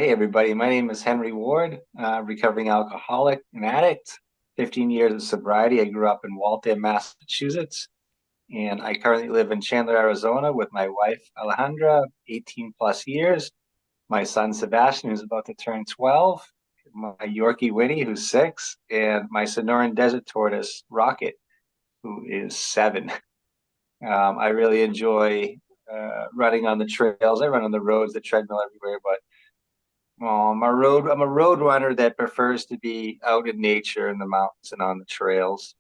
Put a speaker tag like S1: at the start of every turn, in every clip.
S1: Hey, everybody. My name is Henry Ward, recovering alcoholic and addict. 15 years of sobriety. I grew up in Waltham, Massachusetts, and I currently live in Chandler, Arizona with my wife, Alejandra, 18 plus years. My son, Sebastian, who's about to turn 12, my Yorkie, Winnie, who's 6, and my Sonoran Desert Tortoise, Rocket, who is 7. I really enjoy running on the trails. I run on the roads, the treadmill everywhere, but I'm a road runner that prefers to be out in nature in the mountains and on the trails.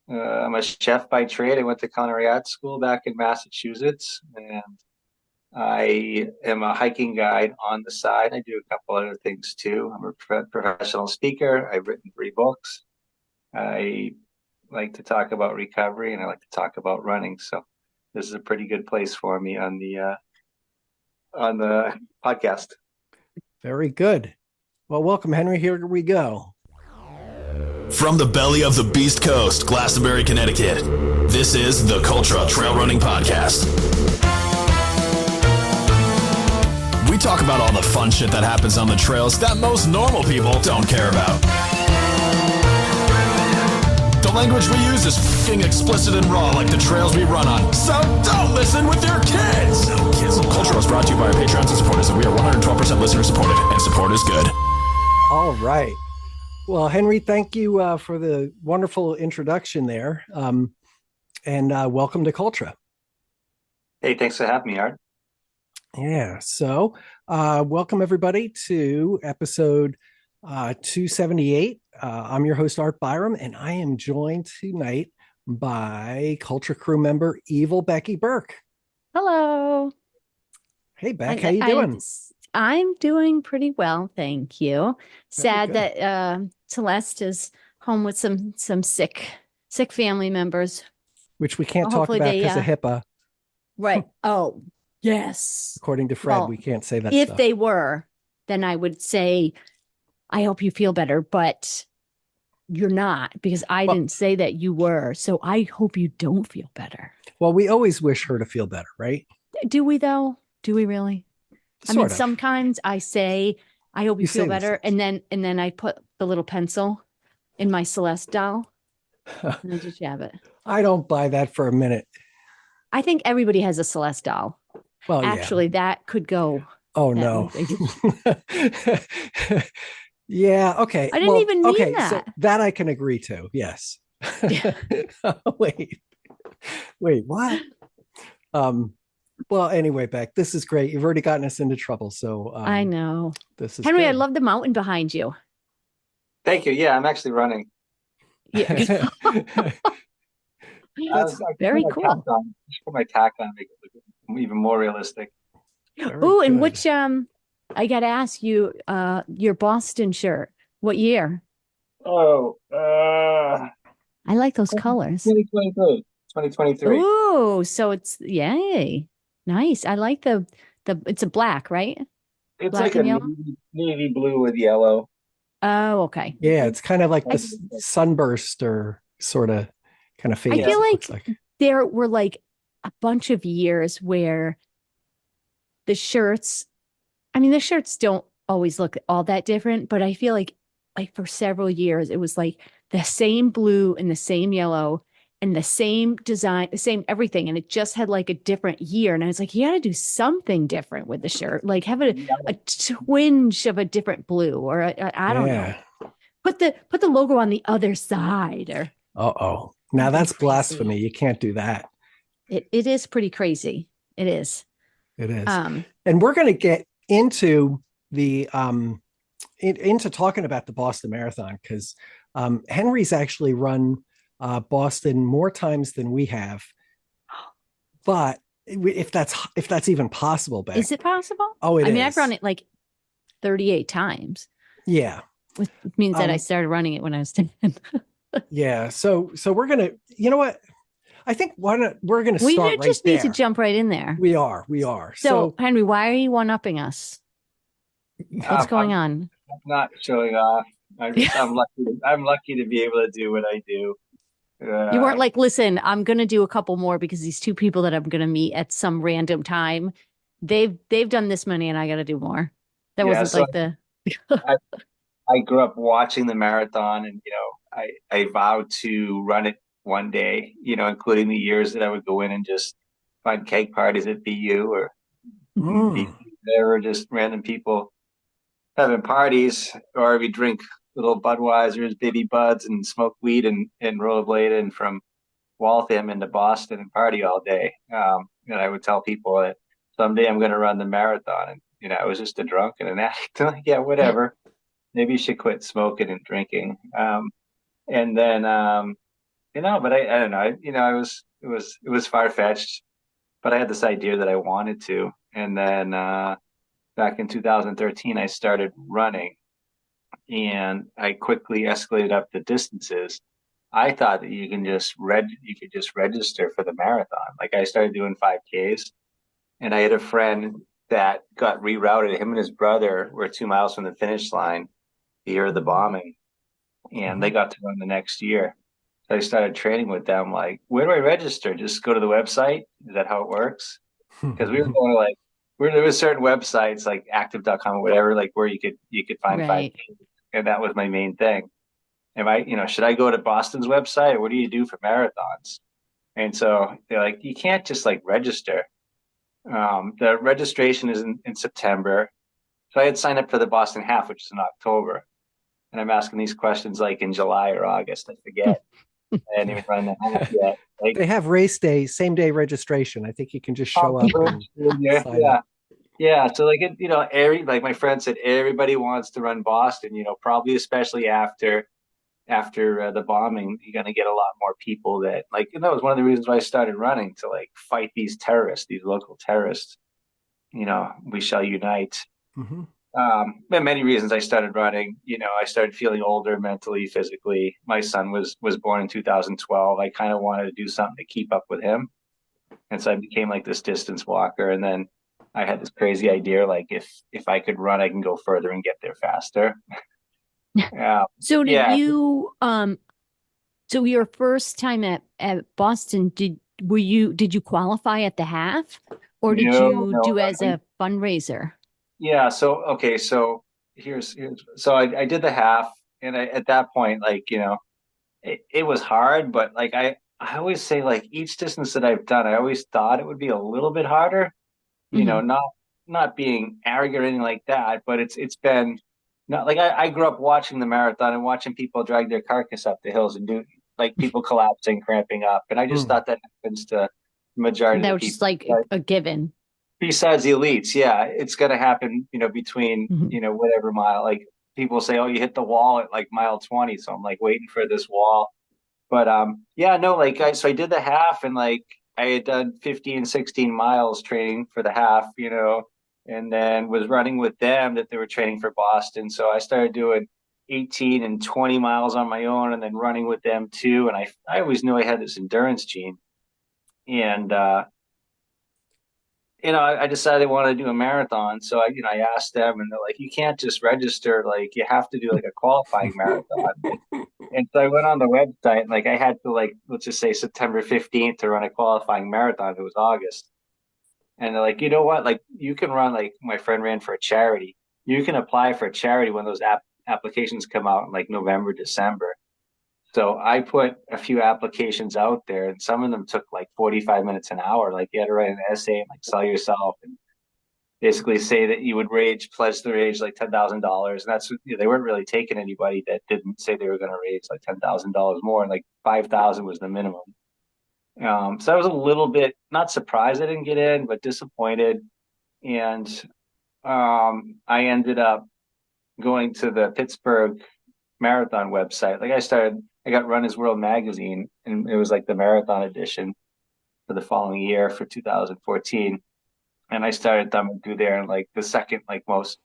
S1: I'm a chef by trade. I went to culinary arts school back in Massachusetts, and I am a hiking guide on the side. I do a couple other things too. I'm a professional speaker. I've written 3 books. I like to talk about recovery, and I like to talk about running. So this is a pretty good place for me on the podcast.
S2: Very good. Well, welcome, Henry. Here we go.
S3: From the belly of the Beast Coast, Glastonbury, Connecticut, this is the Cultra Trail Running Podcast. We talk about all the fun shit that happens on the trails that most normal people don't care about. The language we use is f***ing explicit and raw like the trails we run on. So don't listen with your kids! Culture is brought to you by our patrons and supporters, and we are 112% listener supported, and support is good.
S2: All right. Well, Henry, thank you for the wonderful introduction there. And welcome to Cultra.
S1: Hey, thanks for having me, Art.
S2: Yeah. So welcome, everybody, to episode 278. I'm your host, Art Byram, and I am joined tonight by Cultra crew member Evil Becky Burke.
S4: Hello.
S2: Hey, Beck, how you doing?
S4: I'm doing pretty well, thank you. Sad
S2: Very
S4: that Celeste is home with some sick family members.
S2: Which we can't talk about because of HIPAA.
S4: Right. Oh, yes.
S2: According to Fred, we can't say that
S4: if
S2: stuff.
S4: they were, then I would say, I hope you feel better, but you're not, because I didn't say that you were. So I hope you don't feel better.
S2: Well, we always wish her to feel better, right?
S4: Do we, though? Do we really?
S2: Sort of.
S4: Sometimes I say, I hope you feel better. And then I put the little pencil in my Celeste doll and I just jab it.
S2: I don't buy that for a minute.
S4: I think everybody has a Celeste doll.
S2: Well,
S4: actually, that could go.
S2: Oh, no. Yeah. Okay.
S4: I didn't even mean that.
S2: So that I can agree to. Yes.
S4: Yeah.
S2: Wait, what? Well, anyway, Beck, this is great. You've already gotten us into trouble. So
S4: I know.
S2: This is
S4: Henry,
S2: good.
S4: I love the mountain behind you.
S1: Thank you. Yeah, I'm actually running.
S4: Yeah. That's very cool.
S1: Just put my tack on, make it look even more realistic.
S4: Oh, and which I got to ask you, your Boston shirt. What year?
S1: Oh,
S4: I like those colors.
S1: 2023.
S4: Oh, so it's yay. Nice. I like the it's a black, right?
S1: It's
S4: black
S1: like a navy blue with yellow.
S4: Oh, okay.
S2: Yeah, it's kind of like the sunburst or sort of kind of fades.
S4: I feel like there were like a bunch of years where the shirts don't always look all that different, but I feel like for several years, it was like the same blue and the same yellow and the same design, the same everything. And it just had like a different year. And I was like, you got to do something different with the shirt, like have a twinge of a different blue or I don't know. Put the logo on the other side or.
S2: Uh-oh. Now that's blasphemy. You can't do that.
S4: It is pretty crazy. It is.
S2: It is. And we're going to get into the into talking about the Boston Marathon because Henry's actually run Boston more times than we have. But if that's even possible, Beck.
S4: Is it possible?
S2: Oh, it is.
S4: I mean, I've run it like 38 times.
S2: Yeah.
S4: Which means that I started running it when I was 10.
S2: Yeah. So we're going to, you know what? I think we're going to start right
S4: just
S2: there.
S4: need to jump right in there.
S2: We are.
S4: So Henry, why are you one-upping us? What's going on?
S1: I'm not showing off. I'm lucky to be able to do what I do.
S4: You weren't like, listen, I'm going to do a couple more because these 2 people that I'm going to meet at some random time, they've done this many and I got to do more. That
S1: Yeah,
S4: wasn't
S1: so
S4: like the
S1: I, I grew up watching the marathon, and I vowed to run it one day, including the years that I would go in and just find keg parties at BU or
S2: Mm.
S1: whatever, just random people having parties, or we drink little Budweisers, baby buds, and smoke weed and rollerblade and from Waltham into Boston and party all day. And I would tell people that someday I'm going to run the marathon. And, I was just a drunk and an addict. Like, yeah, whatever. Maybe you should quit smoking and drinking. And then, but I don't know. It was far fetched, but I had this idea that I wanted to. And then back in 2013, I started running, and I quickly escalated up the distances. I thought that you could just register for the marathon. Like I started doing 5Ks, and I had a friend that got rerouted. Him and his brother were 2 miles from the finish line the year of the bombing, and they got to run the next year. So I started training with them. Like, where do I register? Just go to the website? Is that how it works? Because we were going to there was certain websites like active.com or whatever, like where you could find
S4: right.
S1: 5K, and that was my main thing. Should I go to Boston's website, or what do you do for marathons? And so they're like, you can't just like register. The registration is in September. So I had signed up for the Boston half, which is in October. And I'm asking these questions like in July or August. I forget. I hadn't even run the half yet. Like,
S2: They have race day, same day registration. I think you can just show up and
S1: yeah,
S2: sign
S1: yeah.
S2: up.
S1: Yeah, so like my friend said, everybody wants to run Boston. Probably especially after the bombing, you're gonna get a lot more people that that was one of the reasons why I started running, to like fight these terrorists, these local terrorists. We shall unite.
S2: Mm-hmm.
S1: And many reasons I started running. I started feeling older mentally, physically. My son was born in 2012. I kind of wanted to do something to keep up with him, and so I became like this distance walker. And then I had this crazy idea, like if I could run, I can go further and get there faster.
S4: So did
S1: Yeah.
S4: you so your first time at Boston, did you qualify at the half, or did
S1: No,
S4: you
S1: no.
S4: do as a fundraiser?
S1: Yeah. So okay. So here's so I did the half, and at that point, it was hard, but like I always say, like each distance that I've done, I always thought it would be a little bit harder.
S4: Mhm.
S1: Not being arrogant or anything like that, but it's been not like I grew up watching the marathon and watching people drag their carcass up the hills and do like people collapsing, cramping up, and I just
S2: Mm.
S1: thought that happens to the majority
S4: That
S1: of
S4: was
S1: the
S4: just
S1: people.
S4: like
S1: But
S4: a given.
S1: besides the elites, yeah, it's gonna happen, between,
S4: Mhm.
S1: whatever mile. Like people say, oh, you hit the wall at like mile 20. So I'm like waiting for this wall. But yeah, no, so I did the half, and like I had done 15, 16 miles training for the half, and then was running with them that they were training for Boston. So I started doing 18 and 20 miles on my own, and then running with them too. And I always knew I had this endurance gene. And I decided I wanted to do a marathon. So I asked them, and they're like, you can't just register. Like, you have to do like a qualifying marathon. And so I went on the website, and like I had to, like, let's just say September 15th to run a qualifying marathon. It was August. And they're like, you know what? Like, you can run, like my friend ran for a charity. You can apply for a charity when those applications come out in like November, December. So I put a few applications out there, and some of them took like 45 minutes an hour. Like you had to write an essay and like sell yourself and basically say that you would pledge the raise like $10,000. And that's, they weren't really taking anybody that didn't say they were going to raise like $10,000 more. And like 5,000 was the minimum. So I was a little bit not surprised I didn't get in, but disappointed. And I ended up going to the Pittsburgh marathon website. Like I got Run His World magazine, and it was like the marathon edition for the following year for 2014. And I started thumbing through there, and like the second like most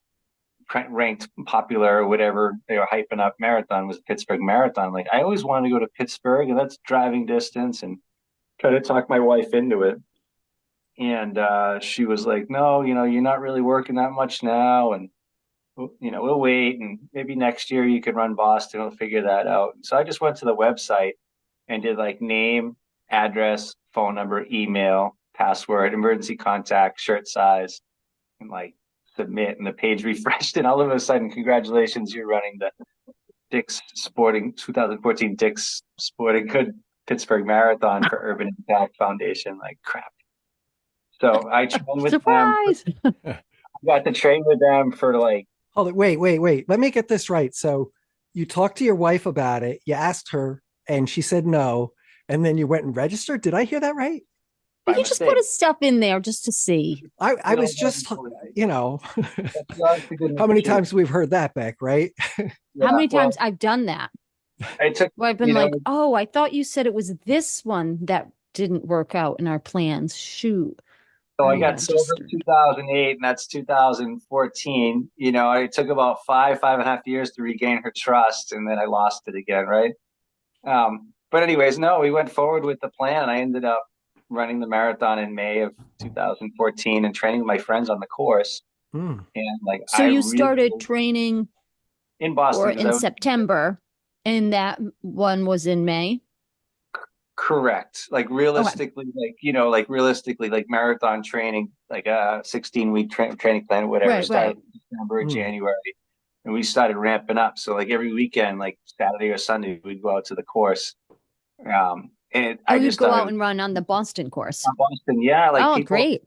S1: ranked popular or whatever they were hyping up marathon was the Pittsburgh Marathon. Like I always wanted to go to Pittsburgh, and that's driving distance, and try to talk my wife into it. And she was like, no, you're not really working that much now, and we'll wait, and maybe next year you can run Boston. We'll figure that out. And so I just went to the website and did like name, address, phone number, email, password, emergency contact, shirt size, and like submit, and the page refreshed, and all of a sudden, congratulations, you're running the Dick's Sporting 2014 Dick's Sporting Good Pittsburgh Marathon for Urban Impact Foundation. Like crap. So I trained with
S4: Surprise!
S1: them. I got to train with them for like.
S2: Hold it. Wait. Let me get this right. So you talked to your wife about it. You asked her, and she said no. And then you went and registered. Did I hear that right?
S4: You just put his stuff in there just to see.
S2: I was just, how many times we've heard that, Beck, right?
S4: How many times I've done that?
S1: Where
S4: I've been like, oh, I thought you said it was this one that didn't work out in our plans. Shoot.
S1: So I got sober in 2008, and that's 2014. It took about 5.5 years to regain her trust, and then I lost it again, right? But anyways, no, we went forward with the plan. I ended up running the marathon in May of 2014 and training with my friends on the course. And
S4: so you started training
S1: in Boston
S4: or in September, and that one was in May.
S1: Correct. Like realistically, like marathon training, like a 16-week training plan, whatever, started in December or January, and we started ramping up. So like every weekend, like Saturday or Sunday, we'd go out to the course. And I just
S4: go out and run on the Boston course.
S1: On Boston, yeah. Like
S4: great.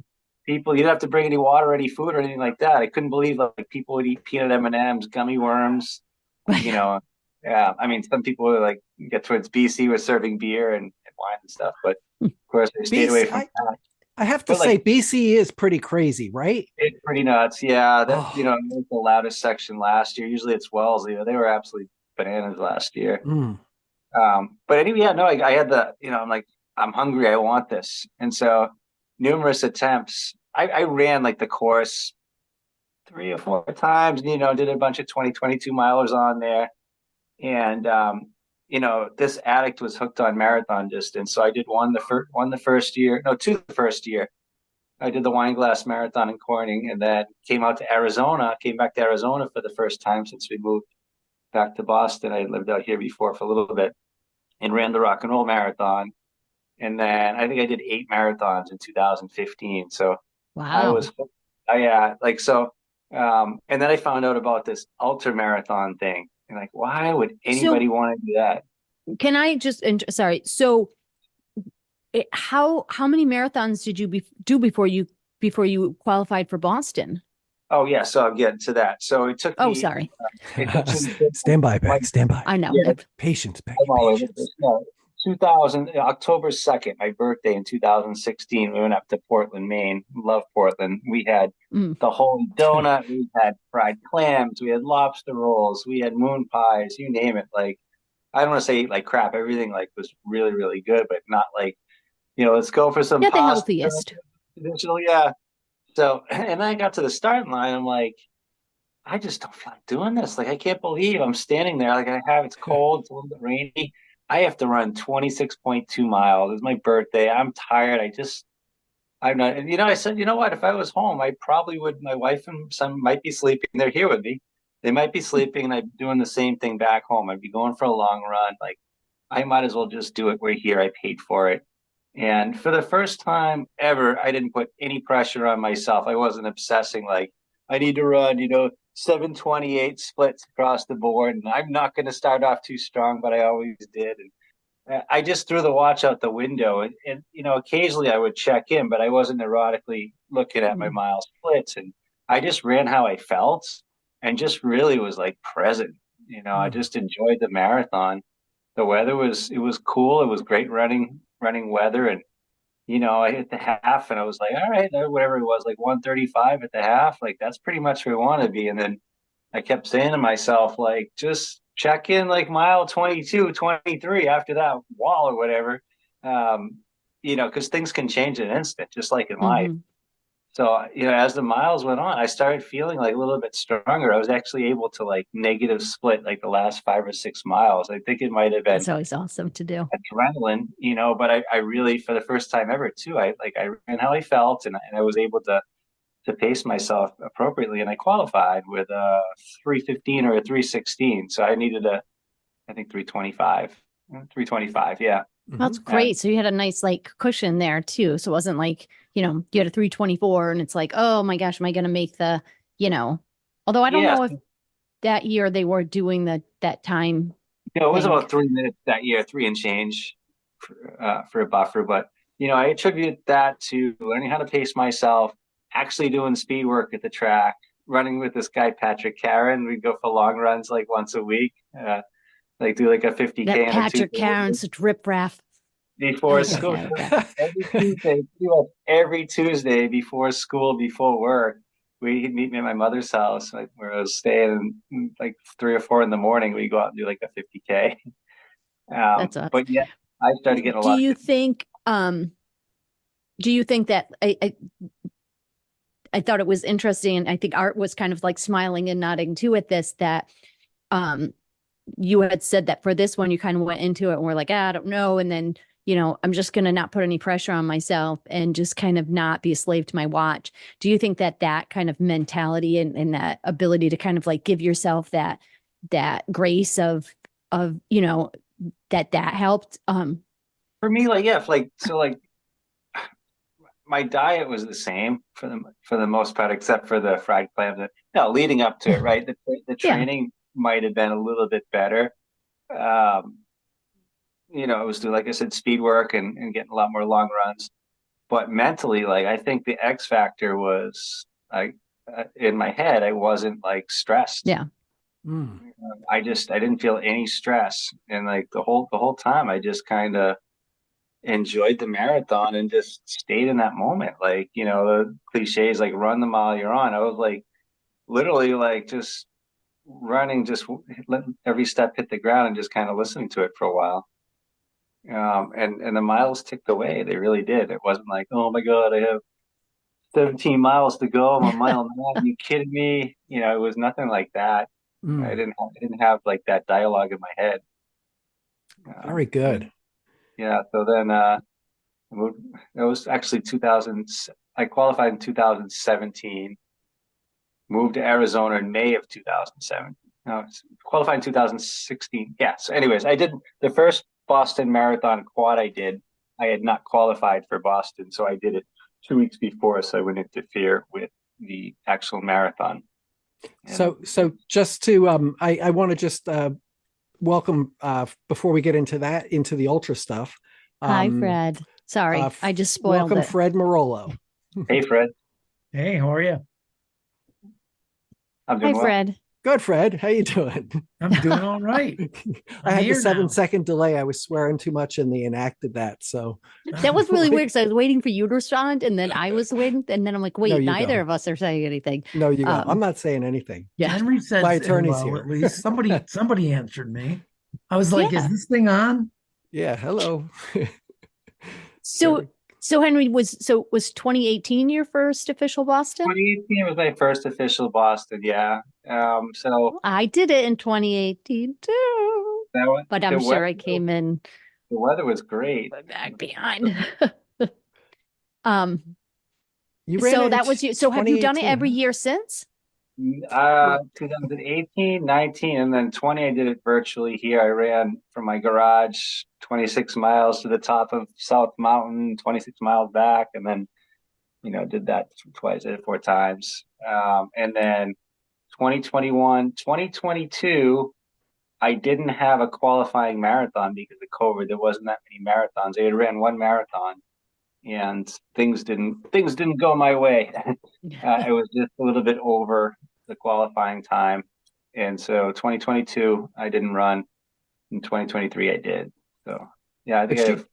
S1: People, you didn't have to bring any water, any food, or anything like that. I couldn't believe like people would eat peanut M&Ms, gummy worms. Yeah. I mean, some people would like get towards BC with serving beer and wine and stuff, but of course they stayed away from that.
S2: I have to say, BC is pretty crazy, right?
S1: It's pretty nuts. Yeah, that it was the loudest section last year. Usually it's Wellesley. They were absolutely bananas last year. But anyway, I had I'm like, I'm hungry. I want this. And so numerous attempts. I ran like the course 3 or 4 times, did a bunch of 22 milers on there. And, this addict was hooked on marathon distance. So I did two the first year. I did the Wine Glass Marathon in Corning, and then came back to Arizona for the first time since we moved back to Boston. I lived out here before for a little bit, and ran the Rock and Roll Marathon. And then I think I did 8 marathons in 2015. So
S4: wow.
S1: And then I found out about this ultra marathon thing. And like, why would anybody want to do that?
S4: Can I just, sorry. So how many marathons did you do before you qualified for Boston?
S1: Oh yeah. So I'll get to that. So it took me,
S4: sorry.
S2: Stand by, Beck. Stand by.
S4: I know.
S2: Yeah. Patience, Beck. Patience.
S1: 2000, October 2nd, my birthday in 2016, we went up to Portland, Maine. Love Portland. We had the whole donut. We had fried clams. We had lobster rolls. We had moon pies. You name it. Like, I don't want to say like crap. Everything like was really, really good, but not like, let's go for some
S4: pasta. The healthiest.
S1: Traditional, yeah. So, and then I got to the starting line. I'm like, I just don't feel like doing this. Like, I can't believe I'm standing there. Like, it's cold. It's a little bit rainy. I have to run 26.2 miles. It's my birthday. I'm tired. I'm not. And, I said, you know what? If I was home, I probably would. My wife and son might be sleeping. They're here with me. They might be sleeping, and I'd be doing the same thing back home. I'd be going for a long run. Like, I might as well just do it. We're here. I paid for it. And for the first time ever, I didn't put any pressure on myself. I wasn't obsessing like, I need to run, 728 splits across the board. And I'm not going to start off too strong, but I always did. And I just threw the watch out the window. And occasionally I would check in, but I wasn't neurotically looking at my mile splits. And I just ran how I felt and just really was like present. I just enjoyed the marathon. The weather was cool. It was great running weather. And, I hit the half and I was like, all right, whatever it was, like 135 at the half, like that's pretty much where we want to be. And then I kept saying to myself, like, just check in like mile 22, 23 after that wall or whatever, because things can change in an instant, just like in life. So, as the miles went on, I started feeling like a little bit stronger. I was actually able to like negative split like the last 5 or 6 miles. I think it might have been.
S4: That's always awesome to do.
S1: Adrenaline, but I really, for the first time ever too, I ran how I felt and I was able to pace myself appropriately. And I qualified with a 3:15 or a 3:16. So I needed I think 3:25. Yeah.
S4: That's great. So you had a nice like cushion there too. So it wasn't like, you had a 3:24 and it's like, oh my gosh, am I going to make the although I don't
S1: Yeah.
S4: know if that year they were doing that time
S1: It was
S4: thing.
S1: about 3 minutes that year, 3 and change for a buffer. But, I attribute that to learning how to pace myself, actually doing speed work at the track, running with this guy, Patrick Karen. We'd go for long runs like once a week, like do like a 50K
S4: That
S1: and a
S4: Patrick
S1: 2K
S4: Karen's ripraff.
S1: before
S4: Okay,
S1: school.
S4: okay.
S1: Every Tuesday before school, before work, he'd meet me at my mother's house, like where I was staying, and like 3 or 4 in the morning. We go out and do like a 50K.
S4: That's us.
S1: But yeah, I started getting a lot.
S4: Do you think that I thought it was interesting, and I think Art was kind of like smiling and nodding too at this, that you had said that for this one you kind of went into it and were like, I don't know, and then I'm just going to not put any pressure on myself and just kind of not be a slave to my watch. Do you think that kind of mentality and that ability to kind of like give yourself that grace of that helped?
S1: For me, like, yeah, like my diet was the same for the most part, except for the fried clams. No, leading up to it, right? The training might have been a little bit better. It was doing, like I said, speed work and getting a lot more long runs. But mentally, like, I think the X factor was like in my head, I wasn't like stressed.
S4: Yeah.
S1: I didn't feel any stress, and like the whole time, I just kind of enjoyed the marathon and just stayed in that moment. Like, the cliches like run the mile you're on. I was like literally like just running, just letting every step hit the ground and just kind of listening to it for a while. And the miles ticked away. They really did. It wasn't like, oh my God, I have 17 miles to go. I'm a mile now. Are you kidding me? It was nothing like that. I didn't have like that dialogue in my head.
S2: Very good.
S1: Yeah. So then it was actually 2000. I qualified in 2017. Moved to Arizona in May of 2007. No, qualified in 2016. Yeah. So, anyways, I did the first Boston Marathon quad I had not qualified for Boston, so I did it 2 weeks before, so I wouldn't interfere with the actual marathon.
S2: So just to I want to just welcome before we get into the ultra stuff.
S4: Hi, Fred. Sorry, I just spoiled
S2: welcome
S4: it.
S2: Fred Marolo.
S1: Hey, Fred.
S5: Hey, how are you?
S1: I'm doing
S4: Hi,
S1: well.
S4: Fred.
S2: Good, Fred. How you doing?
S5: I'm doing all right.
S2: I had the
S5: here
S2: 7-second delay. I was swearing too much and they enacted that. So
S4: That was really weird because I was waiting for you to respond, and then I was waiting, and then I'm like, wait,
S2: No, you
S4: neither
S2: go.
S4: of us are saying anything.
S2: no, you go. I'm not saying anything.
S4: Yeah.
S5: Henry said
S2: My attorney's
S5: hello,
S2: here.
S5: at least. Somebody answered me. I was like,
S4: Yeah.
S5: is this thing on?
S2: Yeah. Hello.
S4: So Henry, was 2018 your first official Boston?
S1: 2018 was my first official Boston. Yeah. So
S4: I did it in 2018 too, but I'm sure I came in
S1: The weather was great.
S4: back behind.
S2: You ran
S4: So
S2: in
S4: that was you. So have you done it
S2: 2018,
S4: every
S2: huh?
S4: year since?
S1: 2018, 19, and then 20, I did it virtually here. I ran from my garage 26 miles to the top of South Mountain, 26 miles back, and then, did that twice, did it 4 times. And then 2021, 2022, I didn't have a qualifying marathon because of COVID. There wasn't that many marathons. I had ran one marathon, and things didn't go my way. It was just a little bit over the qualifying time, and so 2022 I didn't run. In 2023 I did. So yeah, I think I have.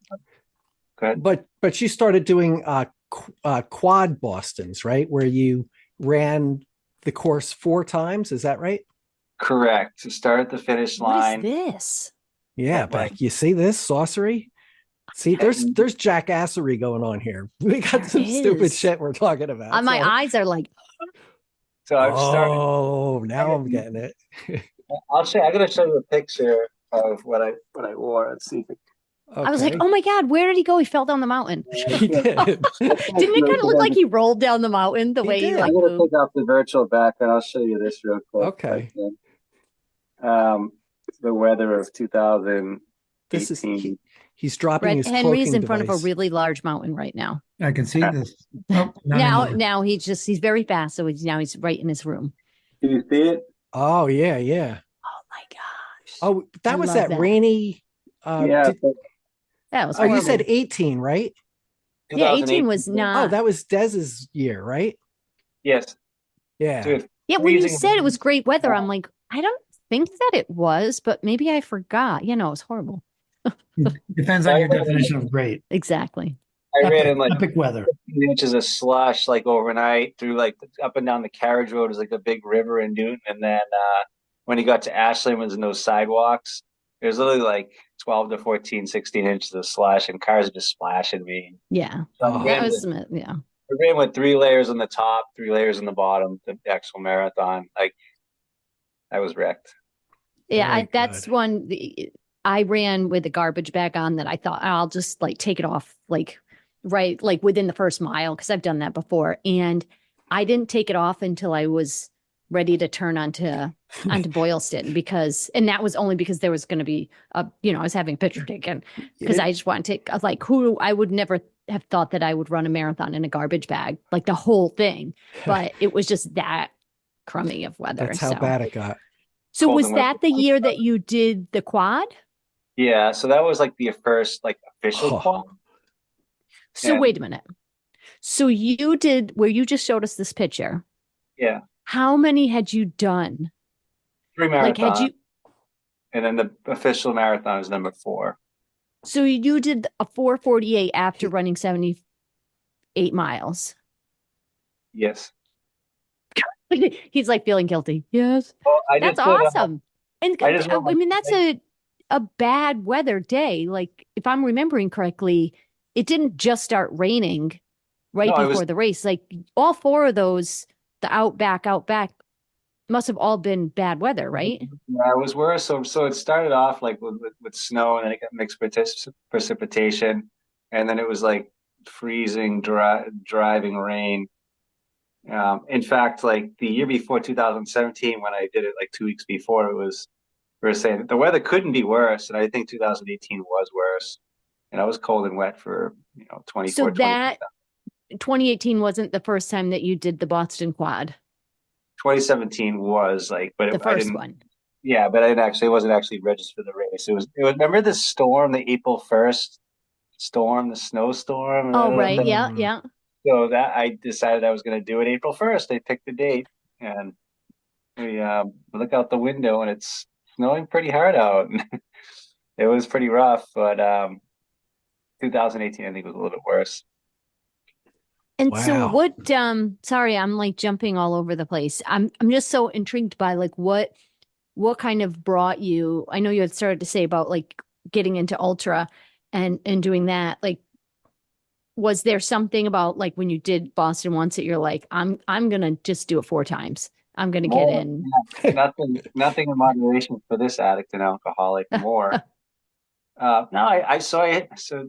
S1: Go ahead.
S2: But you started doing quad Bostons, right? Where you ran the course 4 times. Is that right?
S1: Correct. To start at the finish line.
S4: What is this?
S2: Yeah, but you see this sorcery? See, there's jackassery going on here. We got some stupid shit we're talking about.
S4: My eyes are like.
S1: So I've started.
S2: Oh, now I'm getting it.
S1: I'm gonna show you a picture of what I wore. Let's see if it.
S2: Okay.
S4: I was like, oh my God, where did he go? He fell down the mountain.
S2: He did.
S4: Didn't it kind of look like he rolled down the mountain the way he
S2: did.
S4: like
S1: I'm gonna
S4: moved?
S1: take off the virtual background. I'll show you this real quick.
S2: Okay.
S1: The weather of 2018.
S2: This is he's dropping
S4: Red
S2: his
S4: Henry's
S2: cloaking
S4: in front of a
S2: device.
S4: really large mountain right now.
S5: I can see this. Oh, not
S4: Now,
S5: anymore.
S4: now he's very fast. So he's right in his room.
S1: Can you see it?
S2: Oh yeah, yeah.
S4: Oh my gosh.
S2: Oh,
S4: I
S2: that was
S4: love
S2: that
S4: that.
S2: rainy.
S1: Yeah,
S4: That was
S2: Oh, you said
S4: horrible.
S2: 18, right?
S4: Yeah, 18
S1: 2018.
S4: was
S2: Oh,
S4: not.
S2: that was Dez's year, right?
S1: Yes,
S2: Yeah.
S1: dude,
S4: Yeah, when you
S1: freezing
S4: said it
S1: rain.
S4: was great weather, I'm like, I don't think that it was, but maybe I forgot. You know, it was horrible.
S5: Depends on your definition of great.
S4: Exactly.
S1: I ran
S5: Epic,
S1: in like
S5: epic weather.
S1: 15 inches of slush like overnight through like up and down the carriage road is like a big river in Newton, and then when he got to Ashland was in those sidewalks. There's literally like 12 to 14, 16 inches of slush, and cars are just splashing me.
S4: Yeah.
S1: So
S2: Oh,
S4: Yeah.
S1: I ran with 3 layers on the top, 3 layers on the bottom, the actual marathon. Like I was wrecked.
S4: Yeah,
S2: very
S4: that's
S2: good.
S4: one I ran with a garbage bag on that I thought I'll just like take it off like right like within the first mile because I've done that before. And I didn't take it off until I was ready to turn onto Boylston because and that was only because there was going to be I was having a picture taken because I just wanted to take like who I would never have thought that I would run a marathon in a garbage bag, like the whole thing. But it was just that crummy of weather.
S2: That's how
S4: So
S2: bad it got.
S4: so
S1: Cold
S4: was
S1: and
S4: that the
S1: wet.
S4: year that you did the quad?
S1: Yeah, so that was like the first like official
S2: Oh,
S1: qual.
S4: So
S1: And
S4: wait a minute. So you did where you just showed us this picture.
S1: yeah,
S4: How many had you done?
S1: three
S4: Like had
S1: marathons.
S4: you
S1: And then the official marathon is number 4.
S4: so you did a 4:48 after running 78 miles.
S1: Yes.
S4: He's like feeling guilty. Yes.
S1: Well, I
S4: That's
S1: just put
S4: awesome. And
S1: I just
S4: I
S1: wrote my
S4: mean that's a bad weather day. Like if I'm remembering correctly, it didn't just start raining right
S1: no, it was
S4: before the race. Like all four of those, the outback must have all been bad weather, right?
S1: yeah, it was worse. So it started off like with snow, and then it got mixed precipitation, and then it was like freezing, driving rain. In fact, like the year before 2017, when I did it like 2 weeks before, we were saying the weather couldn't be worse, and I think 2018 was worse. And I was cold and wet for
S4: So
S1: 24, 20,
S4: that 2018 wasn't the first time that you did the Boston Quad,
S1: 2017 was like, but
S4: the
S1: I
S4: first
S1: didn't.
S4: one.
S1: Yeah, but I didn't actually. It wasn't actually registered for the race. It was. Remember the storm, the April 1st storm, the snowstorm.
S4: Oh, right. Yeah,
S2: mm,
S4: yeah.
S1: So that I decided I was going to do it April 1st. I picked the date, and we look out the window, and it's snowing pretty hard out. It was pretty rough, but 2018 I think was a little bit worse.
S4: And so
S2: wow.
S4: sorry, I'm like jumping all over the place. I'm just so intrigued by like what kind of brought you. I know you had started to say about like getting into ultra and doing that. Like was there something about like when you did Boston once that you're like, I'm gonna just do it 4 times. I'm gonna get
S1: More,
S4: in.
S1: nothing in moderation for this addict and alcoholic. More. No, so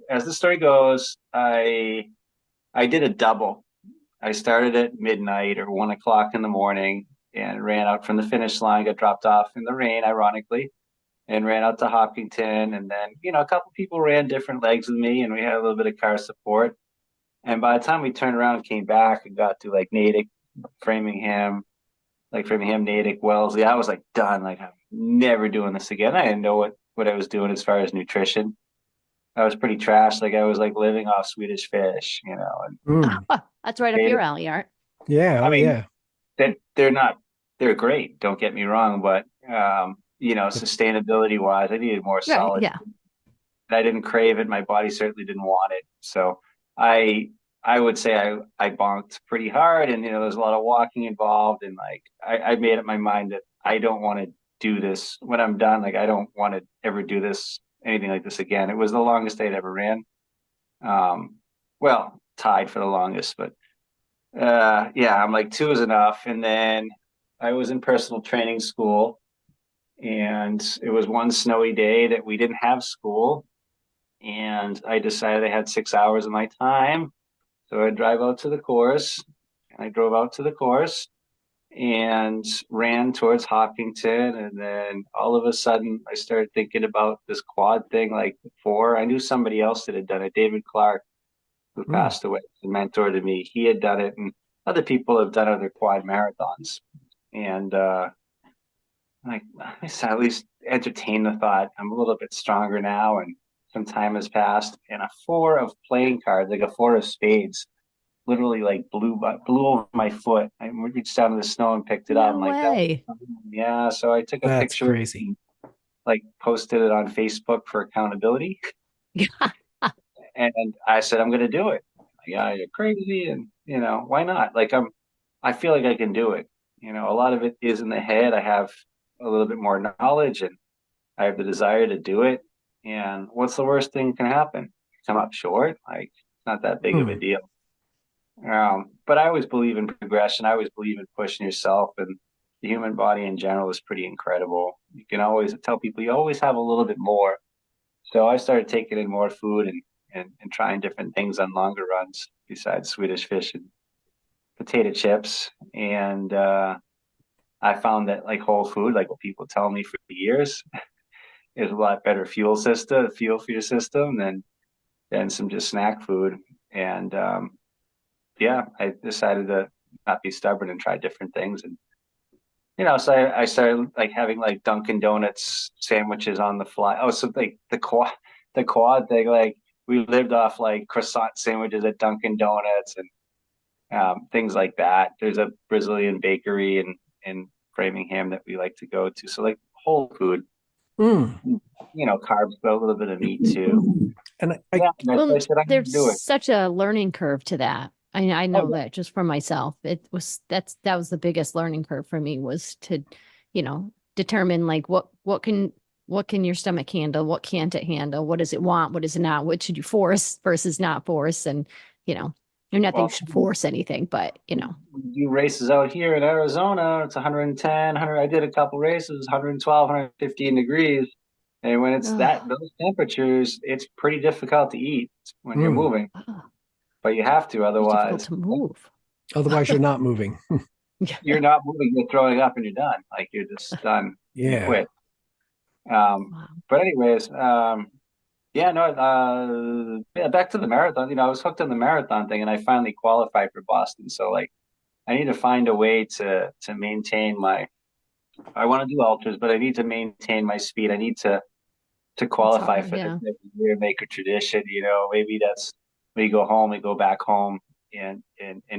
S1: as the story goes, I did a double. I started at midnight or 1 o'clock in the morning and ran out from the finish line, got dropped off in the rain, ironically, and ran out to Hopkinton. And then, a couple people ran different legs with me, and we had a little bit of car support. And by the time we turned around and came back and got to like Natick, Framingham, Natick, Wellesley, I was like done. Like, I'm never doing this again. I didn't know what I was doing as far as nutrition. I was pretty trash. Like, I was like living off Swedish fish, and
S2: Mm,
S4: That's right up
S1: Natick.
S4: your alley, Art.
S2: yeah.
S1: I
S2: Oh,
S1: mean,
S2: yeah.
S1: they're not they're great. Don't get me wrong, but sustainability wise, I needed more
S4: Right.
S1: solid.
S4: Yeah.
S1: I didn't crave it. My body certainly didn't want it. So I would say I bonked pretty hard, and there's a lot of walking involved, and like I made up my mind that I don't want to do this when I'm done. Like I don't want to ever do this anything like this again. It was the longest I'd ever ran. Well, tied for the longest, but yeah, I'm like 2 is enough. And then I was in personal training school, and it was one snowy day that we didn't have school, and I decided I had 6 hours of my time, so I drive out to the course, and I drove out to the course and ran towards Hopkinton, and then all of a sudden I started thinking about this quad thing like before. I knew somebody else that had done it, David Clark, who passed away, a mentor to me. He had done it, and other people have done other quad marathons. And like I said, at least entertain the thought. I'm a little bit stronger now, and some time has passed. And a four of playing cards, like a four of spades, literally like blew over my foot. I reached down to the snow and picked it up.
S4: No
S1: I'm like,
S4: way.
S1: yeah. So I took a
S2: That's
S1: picture,
S2: crazy.
S1: and, like posted it on Facebook for accountability. And I said, I'm going to do it. Yeah, you're crazy. And, why not? Like, I feel like I can do it. A lot of it is in the head. I have a little bit more knowledge and I have the desire to do it. And what's the worst thing can happen? Come up short. Like, it's not that big of a deal. But I always believe in progression. I always believe in pushing yourself, and the human body in general is pretty incredible. You can always tell people you always have a little bit more. So I started taking in more food and trying different things on longer runs besides Swedish fish and potato chips. And I found that like whole food, like what people tell me for years, is a lot better fuel for your system than some just snack food. And yeah, I decided to not be stubborn and try different things. And so I started like having like Dunkin' Donuts sandwiches on the fly. Oh, so like the quad thing, like we lived off like croissant sandwiches at Dunkin' Donuts and things like that. There's a Brazilian bakery in Framingham that we like to go to. So like whole food, carbs, but a little bit of meat too.
S2: And
S4: Well,
S1: I said, I can do
S4: there's
S1: it.
S4: such a learning curve to that. I know that just for myself. That was the biggest learning curve for me, was to, determine like what can your stomach handle, what can't it handle, what does it want, what does it not, what should you force versus not force, and I'm not that you should force anything, but
S1: We do races out here in Arizona. It's 110, 100. I did a couple races, 112, 115 degrees. And when it's those temperatures, it's pretty difficult to eat when you're moving. But you have to, otherwise
S4: difficult to move.
S2: Otherwise, you're not moving.
S1: you're not moving, you're throwing up and you're done. Like you're just done.
S2: Yeah.
S1: You quit. But anyways, back to the marathon. I was hooked on the marathon thing and I finally qualified for Boston. So like I need to find a way to maintain I want to do ultras, but I need to maintain my speed. I need to qualify for this every year, make a tradition. Maybe that's we go home, we go back home and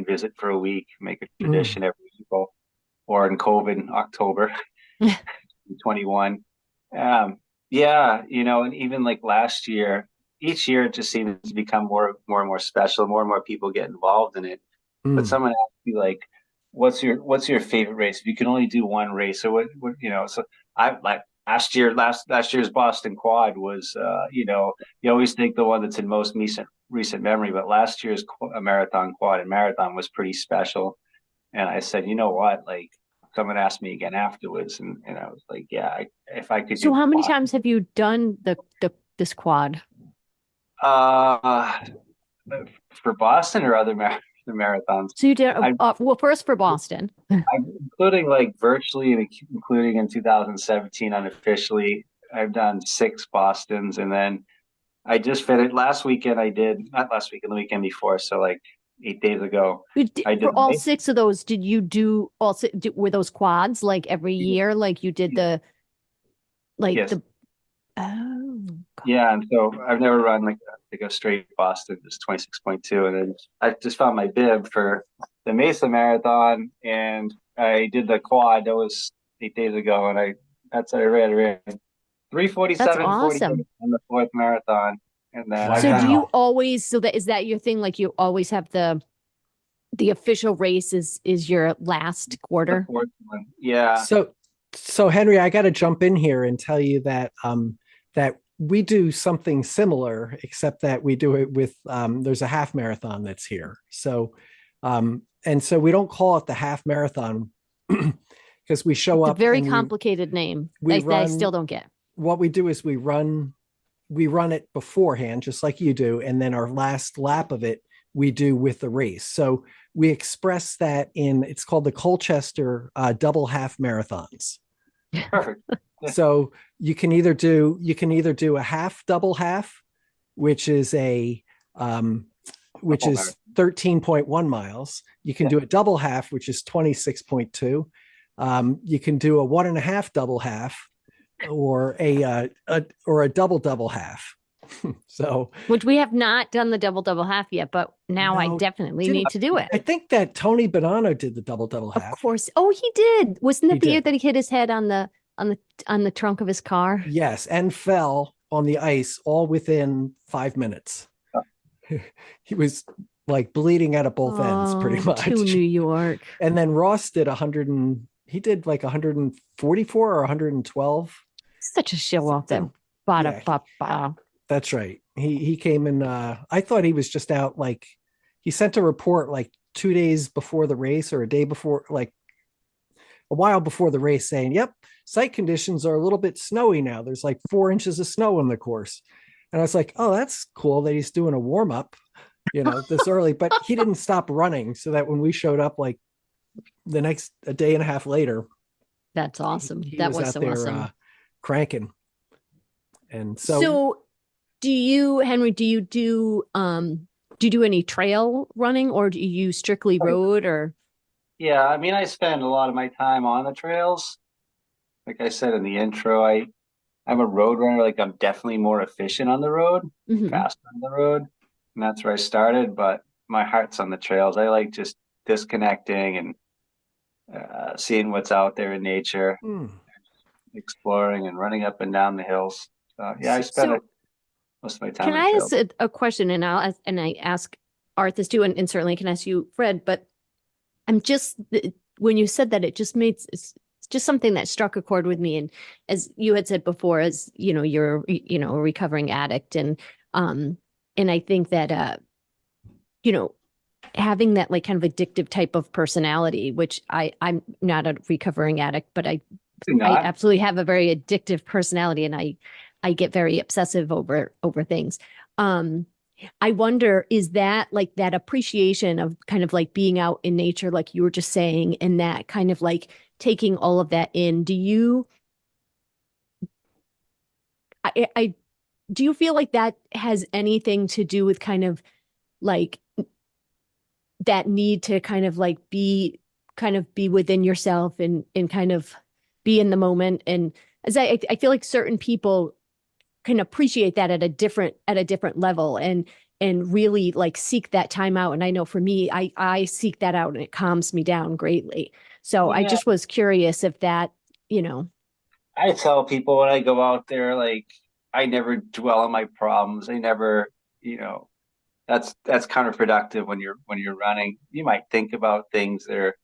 S1: visit for a week, make a tradition every April or in COVID in October 21. And even like last year, each year it just seems to become more and more special, more and more people get involved in it. But someone asked me like, what's your favorite race? If you can only do one race, so so I like last year's Boston Quad was, you always think the one that's in most recent memory, but last year's marathon quad and marathon was pretty special. And I said, you know what, like someone asked me again afterwards, and I was like, yeah, if I could.
S4: So how many times have you done this quad?
S1: For Boston or other marathons?
S4: So you did first for Boston.
S1: Including like virtually and including in 2017 unofficially, I've done 6 Bostons, and then I just finished last weekend. Not last weekend, the weekend before. So like 8 days ago, I did
S4: for all 6 of those. Did you do all? Were those quads like every year? Like you did the, like
S1: yes.
S4: the. Oh. God.
S1: Yeah, and so I've never run like a straight Boston, just 26.2, and then I just found my bib for the Mesa Marathon, and I did the quad. That was 8 days ago, and that's what I ran 3:47.
S4: That's awesome.
S1: On the 4th marathon, and then
S4: So do you always? So is that your thing? Like you always have the official race is your last quarter.
S1: The 4th one. Yeah.
S2: So Henry, I got to jump in here and tell you that that we do something similar, except that we do it with there's a half marathon that's here. So and so we don't call it the half marathon because we show up.
S4: It's a very complicated name that I still don't get.
S2: What we do is we run it beforehand, just like you do, and then our last lap of it we do with the race. So we express that it's called the Colchester double half marathons.
S1: Perfect.
S2: So you can either do a half double half, which is a which
S1: Full
S2: is 13.1 miles. You can do a double half, which is 26.2. You can do a 1.5 double half, or a double half. So,
S4: Which we have not done the double half yet, but now I
S2: No,
S4: definitely need to do it.
S2: I think that Tony Bonanno did the double
S4: Of
S2: half.
S4: course. Oh, he did. Wasn't
S2: He
S4: it the year
S2: did.
S4: that he hit his head on the trunk of his car?
S2: Yes, and fell on the ice all within 5 minutes. He was like bleeding out of both ends, pretty much.
S4: To New York.
S2: And then Ross did 100 and he did like 144 or 112.
S4: Such a show off
S2: Something.
S4: that.
S2: That's right. He came in. I thought he was just out. Like, he sent a report like 2 days before the race, or a day before, like a while before the race, saying, "Yep, site conditions are a little bit snowy now. There's like 4 inches of snow on the course." And I was like, "Oh, that's cool that he's doing a warm up, this early." But he didn't stop running, so that when we showed up, like a day and a half later,
S4: That's awesome.
S2: he
S4: That
S2: was
S4: was
S2: out
S4: so
S2: there
S4: awesome.
S2: cranking. And
S4: So do you, Henry, do you do any trail running, or do you strictly road? Or
S1: Yeah, I mean, I spend a lot of my time on the trails. Like I said in the intro, I'm a road runner. Like, I'm definitely more efficient on the road,
S4: Mhm.
S1: faster on the road, and that's where I started. But my heart's on the trails. I like just disconnecting and seeing what's out there in nature, exploring and running up and down the hills. Yeah, I spend
S4: So
S1: most of my time
S4: can
S1: on
S4: I
S1: trails.
S4: ask a question, and I ask Art this too, and certainly I can ask you, Fred, but I'm just, when you said that, it just made, it's just something that struck a chord with me. And as you had said before, as you're, a recovering addict. And I think that, having that like kind of addictive type of personality, which I'm not a recovering addict, but I absolutely have a very addictive personality, and I get very obsessive over things. I wonder, is that like that appreciation of kind of like being out in nature, like you were just saying, and that kind of like taking all of that in, do you feel like that has anything to do with kind of like that need to kind of be within yourself, and kind of be in the moment? And as I feel like certain people can appreciate that at a different level, and really like seek that time out. And I know for me, I seek that out, and it calms me down greatly. So I just was curious if that,
S1: I tell people when I go out there, like, I never dwell on my problems. I never, that's counterproductive when you're running. You might think about things that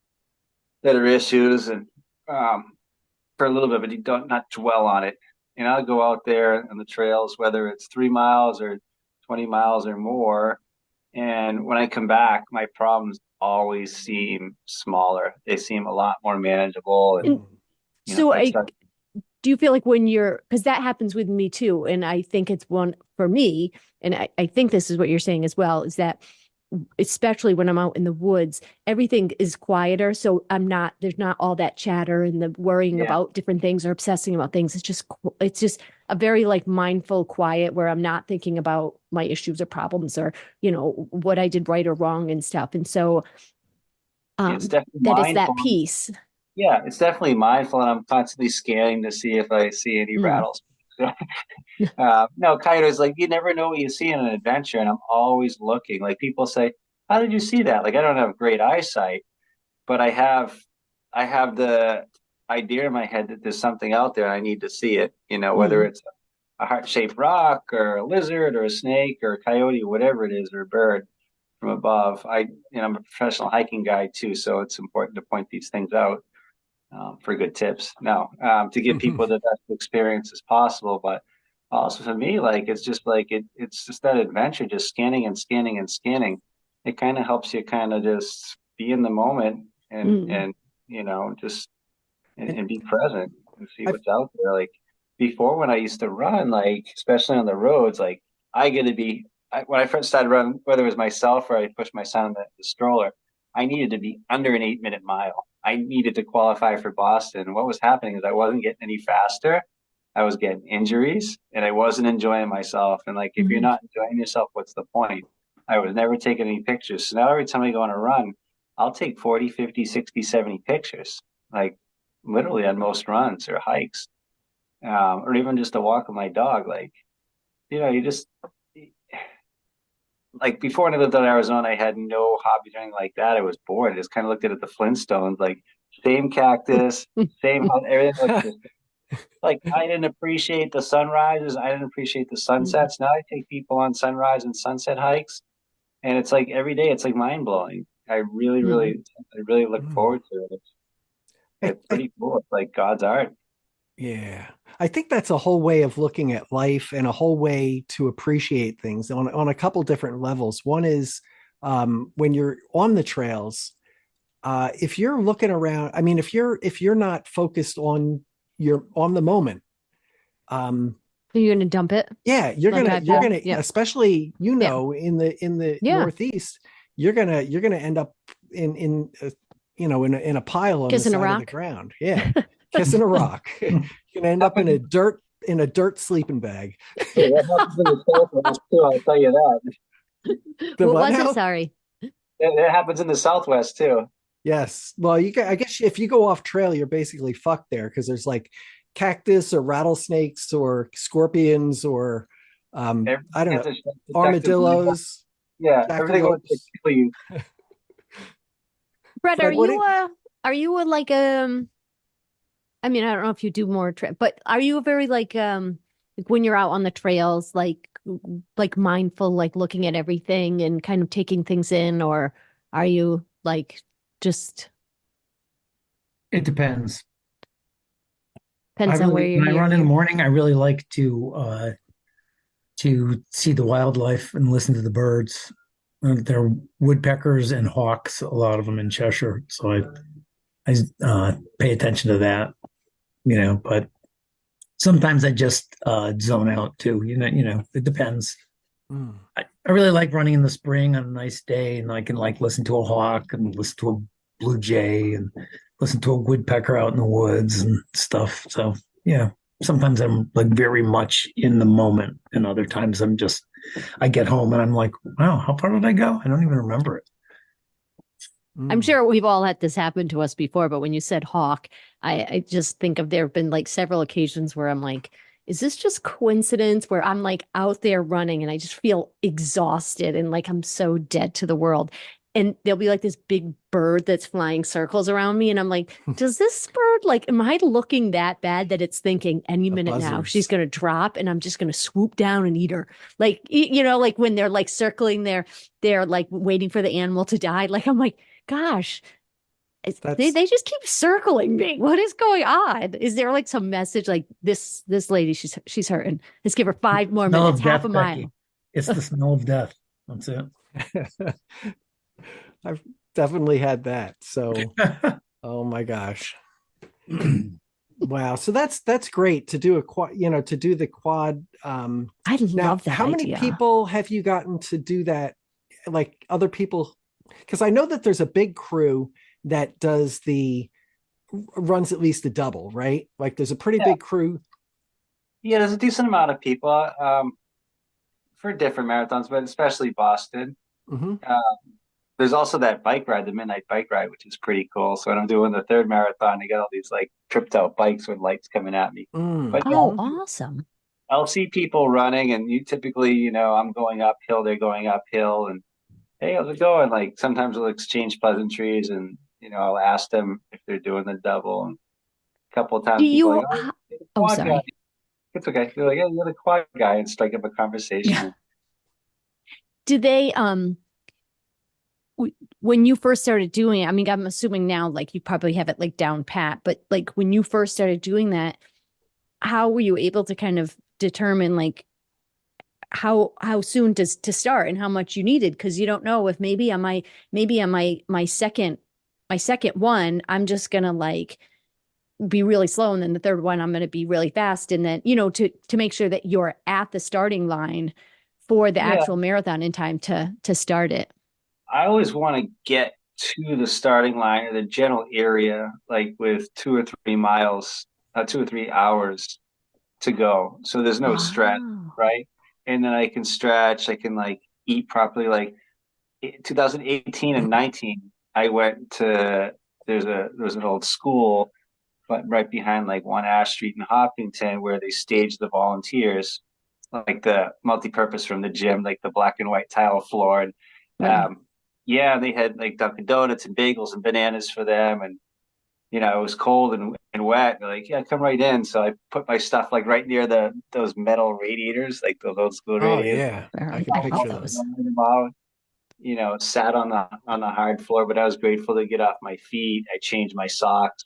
S1: are issues, and for a little bit, but you don't not dwell on it. And I'll go out there on the trails, whether it's 3 miles or 20 miles or more. And when I come back, my problems always seem smaller. They seem a lot more manageable. And
S4: so do you feel like when because that happens with me too, and I think it's one for me, and I think this is what you're saying as well, is that especially when I'm out in the woods, everything is quieter. So there's not all that chatter and the worrying about different things or obsessing about things. It's just a very like mindful quiet, where I'm not thinking about my issues or problems, or, what I did right or wrong and stuff. And so
S1: it's definitely
S4: that is that
S1: mindful.
S4: peace.
S1: Yeah, it's definitely mindful, and I'm constantly scanning to see if I see any rattles. No, coyotes, like, you never know what you see in an adventure, and I'm always looking. Like, people say, "How did you see that?" Like, I don't have great eyesight, but I have the idea in my head that there's something out there and I need to see it. Whether it's a heart-shaped rock or a lizard or a snake or a coyote, whatever it is, or a bird from above. I'm a professional hiking guide too, so it's important to point these things out. For good tips. No, to give people the best experience as possible. But also for me, like, it's just like it's just that adventure, just scanning and scanning and scanning. It kind of helps you kind of just be in the moment, and just and be present and see what's out there. Like, before, when I used to run, like, especially on the roads, like, when I first started running, whether it was myself or I pushed my son in the stroller, I needed to be under an 8-minute mile. I needed to qualify for Boston. And what was happening is I wasn't getting any faster. I was getting injuries, and I wasn't enjoying myself. And like, if you're not enjoying yourself, what's the point? I was never taking any pictures. So now every time I go on a run, I'll take 40, 50, 60, 70 pictures, like literally on most runs or hikes, or even just a walk with my dog. Like, you just like before when I lived in Arizona, I had no hobbies or anything like that. I was bored. I just kind of looked at the Flintstones, like same cactus, same everything looked just like I didn't appreciate the sunrises. I didn't appreciate the sunsets. Now I take people on sunrise and sunset hikes, and it's like every day, it's like mind blowing. I really look
S2: Mm.
S1: forward to it.
S2: I,
S1: It's
S2: I,
S1: pretty cool. It's like God's art.
S2: yeah, I think that's a whole way of looking at life and a whole way to appreciate things on a couple different levels. One is when you're on the trails, if you're looking around, I mean, if you're not focused on the moment, um,
S4: Are you gonna dump it
S2: yeah, you're
S4: like
S2: gonna
S4: I've
S2: you're
S4: done?
S2: gonna
S4: Yeah.
S2: especially
S4: Yeah.
S2: in the
S4: Yeah.
S2: Northeast, you're gonna end up in a pile on the
S4: Kissing a
S2: side of the
S4: rock.
S2: ground. Yeah, kissing a rock. You're gonna end up in a dirt sleeping bag.
S1: Yeah, that happens in the Southwest too. I'll tell you that.
S2: The
S4: What
S2: what
S4: was it?
S2: now?
S4: Sorry.
S1: It happens in the Southwest too.
S2: Yes. Well, I guess if you go off trail, you're basically fucked there because there's like cactus or rattlesnakes or scorpions or I
S1: Everything
S2: don't
S1: has
S2: know,
S1: a protective layer.
S2: armadillos,
S1: Yeah, everything wants to
S2: jackalopes.
S1: kill you.
S4: Brett,
S2: Fred, what?
S4: are you a like I mean, I don't know if you do more trip, but are you a very like when you're out on the trails, like mindful, like looking at everything and kind of taking things in, or are you like just
S5: It depends.
S4: depends on where you're
S5: When I run in the
S4: here?
S5: morning, I really like to see the wildlife and listen to the birds. There are woodpeckers and hawks, a lot of them in Cheshire. So I pay attention to that, but sometimes I just zone out too. It depends.
S2: Mm.
S5: I really like running in the spring on a nice day, and I can like listen to a hawk and listen to a blue jay and listen to a woodpecker out in the woods and stuff. So yeah, sometimes I'm like very much in the moment, and other times I get home and I'm like, wow, how far did I go? I don't even remember it.
S4: I'm
S2: Mm.
S4: sure we've all had this happen to us before, but when you said hawk, I just think of there have been like several occasions where I'm like, is this just coincidence where I'm like out there running and I just feel exhausted and like I'm so dead to the world? And there'll be like this big bird that's flying circles around me. And I'm like, does this bird, like, am I looking that bad that it's thinking any
S2: The
S4: minute now she's
S2: buzzers.
S4: going to drop and I'm just going to swoop down and eat her? Like, like when they're like circling they're like waiting for the animal to die. Like, I'm like, gosh,
S2: That's
S4: they just keep circling me. What is going on? Is there like some message like this lady, she's hurting. Let's give her 5 more
S5: Smell
S4: minutes,
S5: of
S4: half
S5: death,
S4: a
S5: Becky.
S4: mile.
S5: It's the smell of death. That's it.
S2: I've definitely had that. So, oh my gosh. Wow. So that's great to do a quad, to do the quad.
S4: I
S2: Now,
S4: love that
S2: how many
S4: idea.
S2: people have you gotten to do that? Like other people, because I know that there's a big crew that runs at least a double, right? Like there's a pretty
S1: Yeah,
S2: big crew.
S1: yeah. There's a decent amount of people for different marathons, but especially Boston.
S2: Mhm.
S1: Uh, there's also that bike ride, the midnight bike ride, which is pretty cool. So when I'm doing the third marathon, I got all these like tripped out bikes with lights coming at me. But yeah,
S4: Oh, awesome.
S1: I'll see people running, and you typically, I'm going uphill, they're going uphill, and hey, how's it going? Like sometimes we'll exchange pleasantries, and I'll ask them if they're doing the double. And a couple of
S4: Do
S1: times people are
S4: you
S1: like, oh, you're the
S4: oh,
S1: quad guy.
S4: sorry.
S1: It's okay. They're like, yeah, you're the quad guy, and strike up a conversation.
S4: Yeah. Do they when you first started doing it, I mean, I'm assuming now like you probably have it like down pat, but like when you first started doing that, how were you able to kind of determine like how soon to start and how much you needed? Because you don't know if maybe on my second one, I'm just gonna like be really slow, and then the third one I'm gonna be really fast, and then to make sure that you're at the starting line for the
S1: Yeah,
S4: actual marathon in time to start it.
S1: I always want to get to the starting line or the general area, like with 2 or 3 miles, 2 or 3 hours to go. So there's no stress,
S4: Oh,
S1: right? And then I can stretch. I can like eat properly. Like 2018 and 19, I went to there was an old school, but right behind like One Ash Street in Hopkinton, where they staged the volunteers, like the multi-purpose from the gym, like the black and white tile floor, and
S4: Right.
S1: yeah, they had like Dunkin' Donuts and bagels and bananas for them, and it was cold and wet. They're like, yeah, come right in. So I put my stuff like right near those metal radiators, like those old school
S2: Oh
S1: radiators.
S2: yeah,
S4: Where
S2: I can
S4: I love
S2: picture those.
S4: those.
S1: Sat on the hard floor, but I was grateful to get off my feet. I changed my socks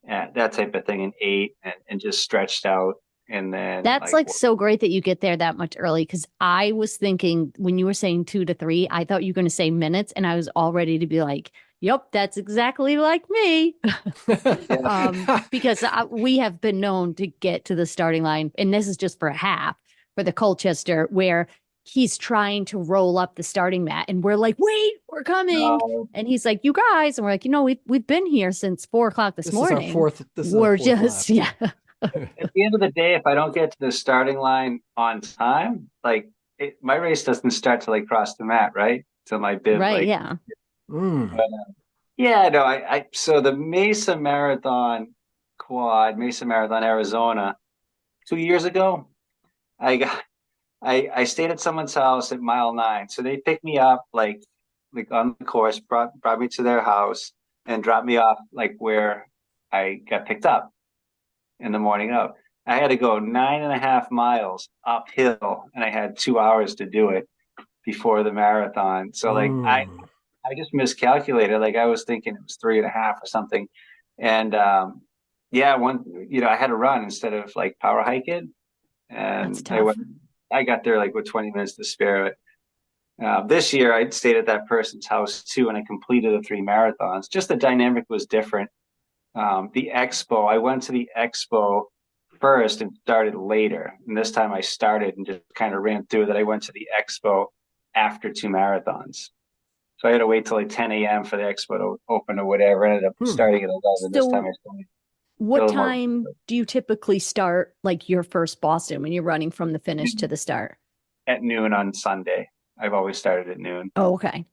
S1: and that type of thing and ate and just stretched out. And then
S4: That's like so great that you get there that much early. Cause I was thinking when you were saying 2 to 3, I thought you were going to say minutes. And I was all ready to be like, yep, that's exactly like me. Because we have been known to get to the starting line. And this is just for a half for the Colchester, where he's trying to roll up the starting mat. And we're like, wait, we're coming. And he's like, you guys. And we're like, we've been here since 4:00 this morning.
S2: Is our fourth. This is
S4: we're
S2: our fourth
S4: just,
S2: lap.
S4: yeah.
S1: At the end of the day, if I don't get to the starting line on time, like my race doesn't start to like cross the mat, right? So my bib,
S4: Right.
S1: like,
S4: Yeah.
S1: but, yeah, no, so the Mesa Marathon Arizona, 2 years ago, I stayed at someone's house at mile 9. So they picked me up like on the course, brought me to their house and dropped me off like where I got picked up in the morning of. I had to go 9.5 miles uphill, and I had 2 hours to do it before the marathon. So like I just miscalculated. Like I was thinking it was 3.5 or something. And yeah, I had to run instead of like power hike it.
S4: That's
S1: And
S4: tough.
S1: I got there like with 20 minutes to spare. This year I stayed at that person's house too, and I completed the 3 marathons. Just the dynamic was different. The expo, I went to the expo first and started later. And this time I started and just kind of ran through that. I went to the expo after 2 marathons. So I had to wait till like 10 a.m. for the expo to open or whatever. I ended up starting at 11. This time I started.
S4: What time do you typically start like your first Boston when you're running from the finish to the start?
S1: At noon on Sunday. I've always started at noon.
S4: Oh, okay.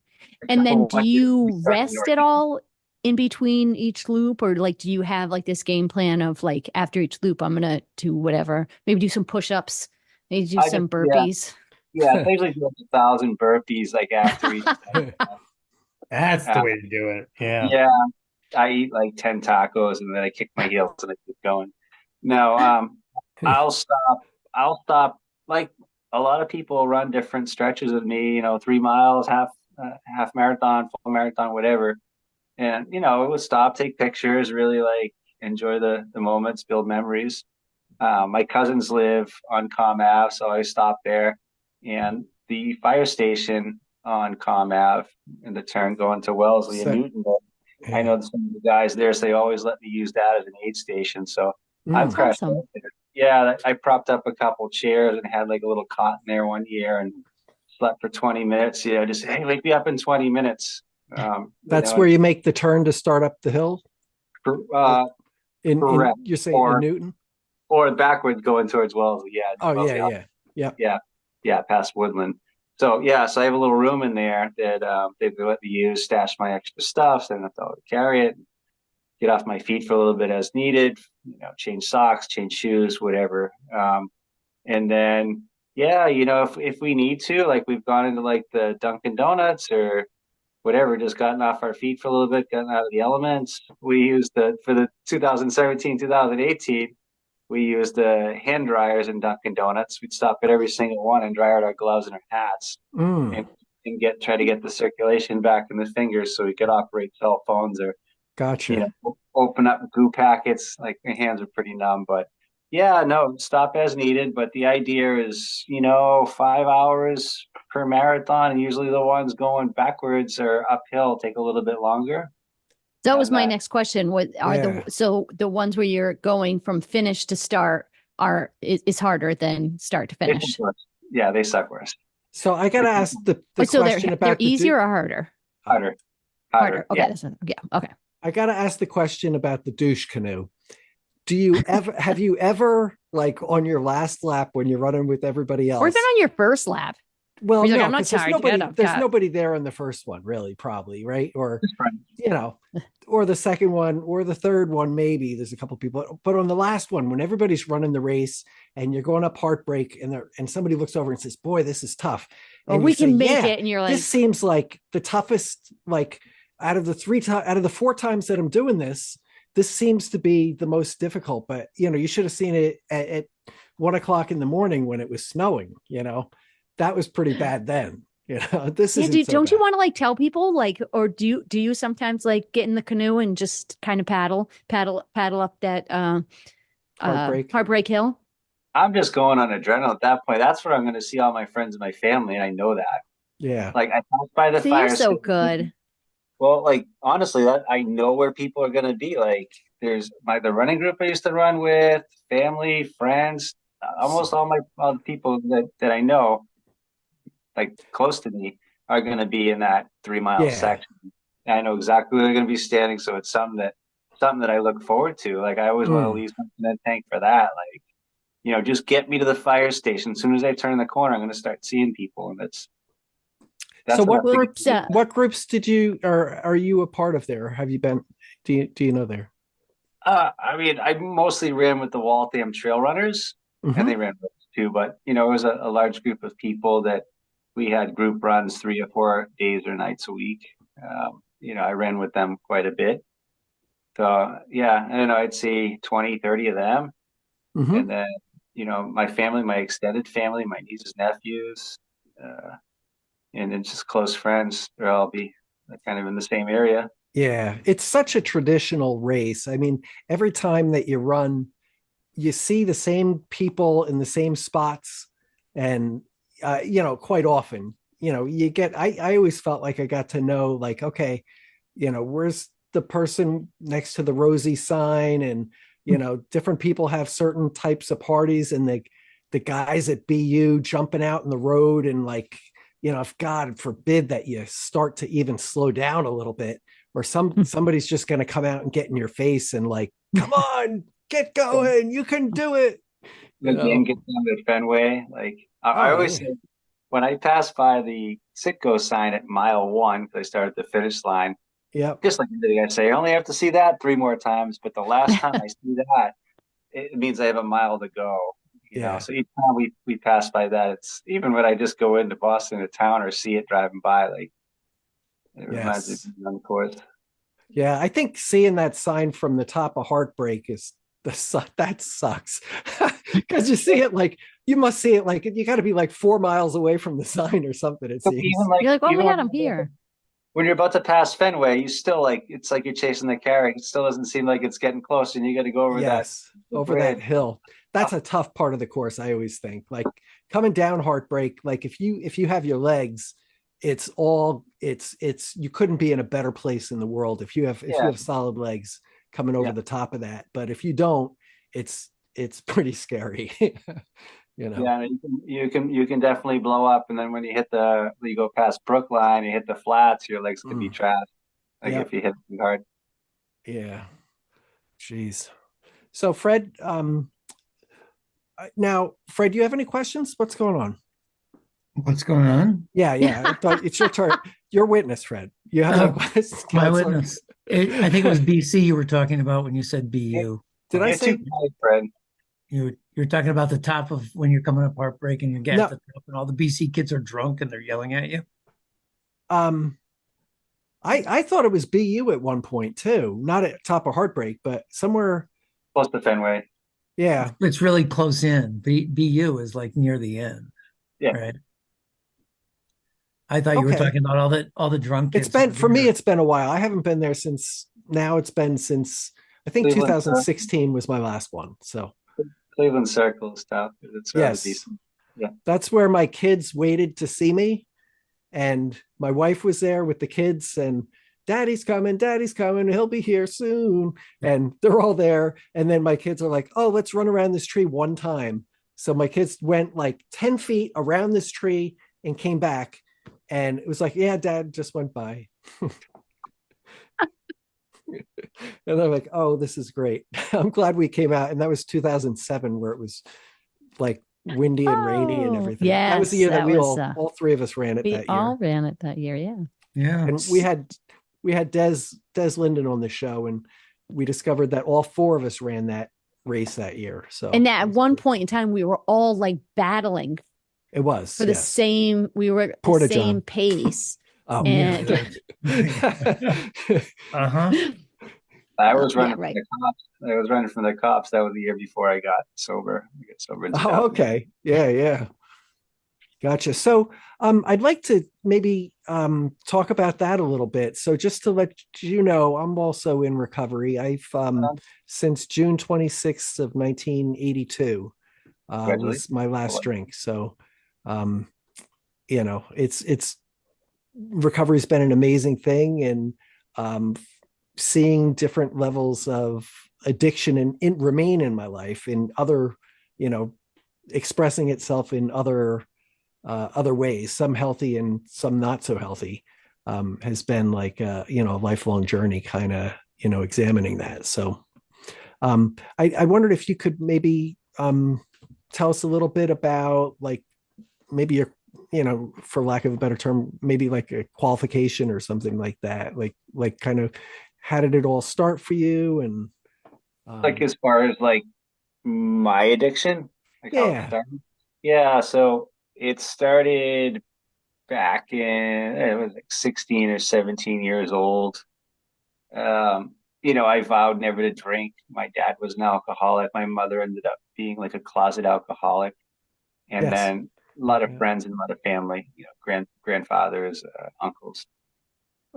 S4: And then do you rest at all in between each loop, or like do you have like this game plan of like after each loop I'm gonna do whatever, maybe do some push-ups, maybe do some burpees?
S1: Yeah, I usually do 1,000 burpees like after each.
S5: That's the way to do it. Yeah.
S1: Yeah, I eat like 10 tacos and then I kick my heels and I keep going. No, I'll stop. Like a lot of people run different stretches with me. 3 miles, half marathon, full marathon, whatever. And it would stop, take pictures, really like enjoy the moments, build memories. My cousins live on Comm Ave, so I stop there. And the fire station on Comm Ave in the turn going to Wellesley and Newton. I know some of the guys there, so they always let me use that as an aid station. So I've crashed
S4: awesome.
S1: there. Yeah, I propped up a couple chairs and had like a little cot in there one year and slept for 20 minutes. Yeah, just hey, wake me up in 20 minutes.
S2: That's where you make the turn to start up the hill.
S1: Correct.
S2: You're saying in Newton,
S1: or backwards going towards Wellesley. Yeah.
S2: Oh
S1: Wellesley,
S2: yeah.
S1: Past Woodland. So yeah, so I have a little room in there that they let me use, stash my extra stuff, so I don't have to carry it. Get off my feet for a little bit as needed. Change socks, change shoes, whatever. And then if we need to, like we've gone into like the Dunkin' Donuts or whatever, just gotten off our feet for a little bit, gotten out of the elements. We used for the 2017, 2018, we used the hand dryers in Dunkin' Donuts. We'd stop at every single one and dry out our gloves and our hats and try to get the circulation back in the fingers so we could operate cell phones or open up goo packets. Like my hands are pretty numb, but yeah, no, stop as needed. But the idea is, 5 hours per marathon, and usually the ones going backwards or uphill take a little bit longer.
S4: That was my next question. What are the ones where you're going from finish to start is harder than start to finish?
S1: Yeah, they suck worse.
S2: So I gotta ask the question about
S4: they're easier or harder?
S1: Harder.
S4: Okay, okay.
S2: I gotta ask the question about the douche canoe. Have you ever like on your last lap when you're running with everybody else?
S4: Or even on your first lap?
S2: Well,
S4: He's like,
S2: no,
S4: I'm not
S2: because there's
S4: tired
S2: nobody
S4: yet. I've
S2: there's
S4: got
S2: nobody there on the first one, really, probably, right? Or
S1: Just friends.
S2: you know, or the second one or the third one, maybe there's a couple people, but on the last one, when everybody's running the race and you're going up Heartbreak and somebody looks over and says, boy, this is tough.
S4: or
S2: And you
S4: we
S2: say,
S4: can make
S2: yeah,
S4: it. And you're like,
S2: this seems like the toughest, like out of the 4 times that I'm doing this seems to be the most difficult. But you should have seen it at 1 o'clock in the morning when it was snowing. That was pretty bad then. This
S4: yeah,
S2: isn't so
S4: don't you
S2: bad.
S4: want to like tell people like, or do you sometimes like get in the canoe and just kind of paddle up that
S2: Heartbreak.
S4: Heartbreak Hill?
S1: I'm just going on adrenaline at that point. That's where I'm going to see all my friends and my family, and I know that.
S2: Yeah.
S1: Like I pass by the
S4: So you're
S1: fire
S4: so
S1: station.
S4: good.
S1: Well, like honestly, that I know where people are going to be. Like there's the running group I used to run with, family, friends, almost all the people that I know, like close to me, are going to be in that 3 mile
S2: Yeah.
S1: section. And I know exactly where they're going to be standing, so it's something that I look forward to. Like I always want to
S2: Mm.
S1: leave something in the tank for that. Like just get me to the fire station. As soon as I turn the corner, I'm going to start seeing people, and
S2: So
S1: that's what I'm thinking.
S2: what groups did you or are you a part of there? Have you been? Do you know there?
S1: I mean, I mostly ran with the Waltham Trail Runners, and they
S2: Mm-hmm.
S1: ran with us too. But it was a large group of people that we had group runs 3 or 4 days or nights a week. I ran with them quite a bit. So yeah, I don't know. I'd say 20, 30 of them,
S2: Mm-hmm.
S1: and then my family, my extended family, my nieces, nephews, and then just close friends. They'll all be kind of in the same area.
S2: Yeah, it's such a traditional race. I mean, every time that you run, you see the same people in the same spots, and quite often, you get. I always felt like I got to know, like, okay, where's the person next to the Rosie sign, and different people have certain types of parties, and the guys at BU jumping out in the road, and like, if God forbid that you start to even slow down a little bit, or somebody's just going to come out and get in your face and like, come on, get going, you can do it.
S1: The game gets down to Fenway. Like I
S2: Oh
S1: always
S2: yeah,
S1: say, when I pass by the Sitco sign at mile 1, because I started at the finish line,
S2: yep,
S1: just like everything I say, I only have to see that 3 more times. But the last time I see that, it means I have a mile to go.
S2: yeah.
S1: So each time we pass by that, it's even when I just go into Boston to town or see it driving by, like it reminds me of
S2: Yes.
S1: being on the course.
S2: Yeah, I think seeing that sign from the top of Heartbreak is that sucks because you see it like you must see it like you got to be like 4 miles away from the sign or something. It
S1: But even
S2: seems.
S1: like
S4: You're like, oh my
S1: even
S4: God, I'm here.
S1: when you're about to pass Fenway, you still it's like you're chasing the carrot. It still doesn't seem like it's getting close, and you got to go over
S2: Yes,
S1: the
S2: over that
S1: bridge.
S2: hill. That's a tough part of the course. I always think like coming down Heartbreak. Like if you have your legs, it's you couldn't be in a better place in the world if you have
S1: Yeah,
S2: solid legs coming over
S1: yeah,
S2: the top of that. But if you don't, it's pretty scary.
S1: yeah. You can definitely blow up, and then when you go past Brookline, you hit the flats, your legs could be
S2: Mm,
S1: trashed. Like
S2: yep.
S1: if you hit too hard.
S2: Yeah. Jeez. So Fred, now Fred, do you have any questions? What's going on?
S5: What's going on?
S2: Yeah. I thought it's your turn. Your witness, Fred. You have any
S5: Oh,
S2: questions,
S5: my
S2: counselor?
S5: witness. I think it was BC you were talking about when you said BU.
S2: Did I
S1: You're too
S2: say
S1: kind, Fred.
S5: You're talking about the top of when you're coming up Heartbreak and you get at
S2: no?
S5: the top and all the BC kids are drunk and they're yelling at you.
S2: Um, I thought it was BU at one point too, not at top of Heartbreak, but somewhere.
S1: Close to Fenway.
S2: Yeah.
S5: It's really close in. BU is like near the end,
S1: Yeah.
S5: right? I thought you were
S2: Okay.
S5: talking about all the drunk
S2: It's
S5: kids that
S2: been
S5: are
S2: for me.
S5: there.
S2: It's been a while. I haven't been there since now. It's been since I think
S1: Cleveland,
S2: 2016 was my last one. So
S1: Cleveland Circle stuff. It's rather
S2: yes,
S1: decent. Yeah.
S2: that's where my kids waited to see me, and my wife was there with the kids, and daddy's coming, he'll be here soon, and they're all there, and then my kids are like, oh, let's run around this tree one time. So my kids went like 10 feet around this tree and came back, and it was like, yeah, dad just went by. And I'm like, oh, this is great. I'm glad we came out, and that was 2007 where it was like windy and rainy and
S4: Oh,
S2: everything. That was the
S4: yes,
S2: year that
S4: that
S2: we
S4: was
S2: all three of us ran it
S4: we
S2: that
S4: all
S2: year.
S4: ran it that year. Yeah.
S5: Yeah.
S2: And we had Des Linden on the show, and we discovered that all four of us ran that race that year. So
S4: And at one point in time, we were all like battling
S2: it was
S4: for the
S2: yes.
S4: same, we were at the
S2: Porta
S4: same
S2: John.
S4: pace.
S2: Oh,
S4: And
S5: Uh-huh.
S1: I was
S4: yeah,
S1: running from
S4: right.
S1: the cops. I was running from the cops. That was the year before I got sober. I got sober in
S2: oh,
S1: 2000.
S2: okay. Yeah. Gotcha. So I'd like to maybe talk about that a little bit. So just to let you know, I'm also in recovery. I've since June 26th of 1982 was my last drink. So it's recovery's been an amazing thing, and seeing different levels of addiction and remain in my life in other, expressing itself in other ways, some healthy and some not so healthy, has been like a lifelong journey, kind of examining that. So I wondered if you could maybe tell us a little bit about, like, maybe your, for lack of a better term, maybe like a qualification or something like that, like kind of how did it all start for you, and
S1: Like as far as like my addiction, like how it
S2: yeah.
S1: started. Yeah, so it started back in it was like 16 or 17 years old. I vowed never to drink. My dad was an alcoholic. My mother ended up being like a closet alcoholic. And
S2: Yes.
S1: then a lot of
S2: Yeah.
S1: friends and a lot of family, grandfathers, uncles.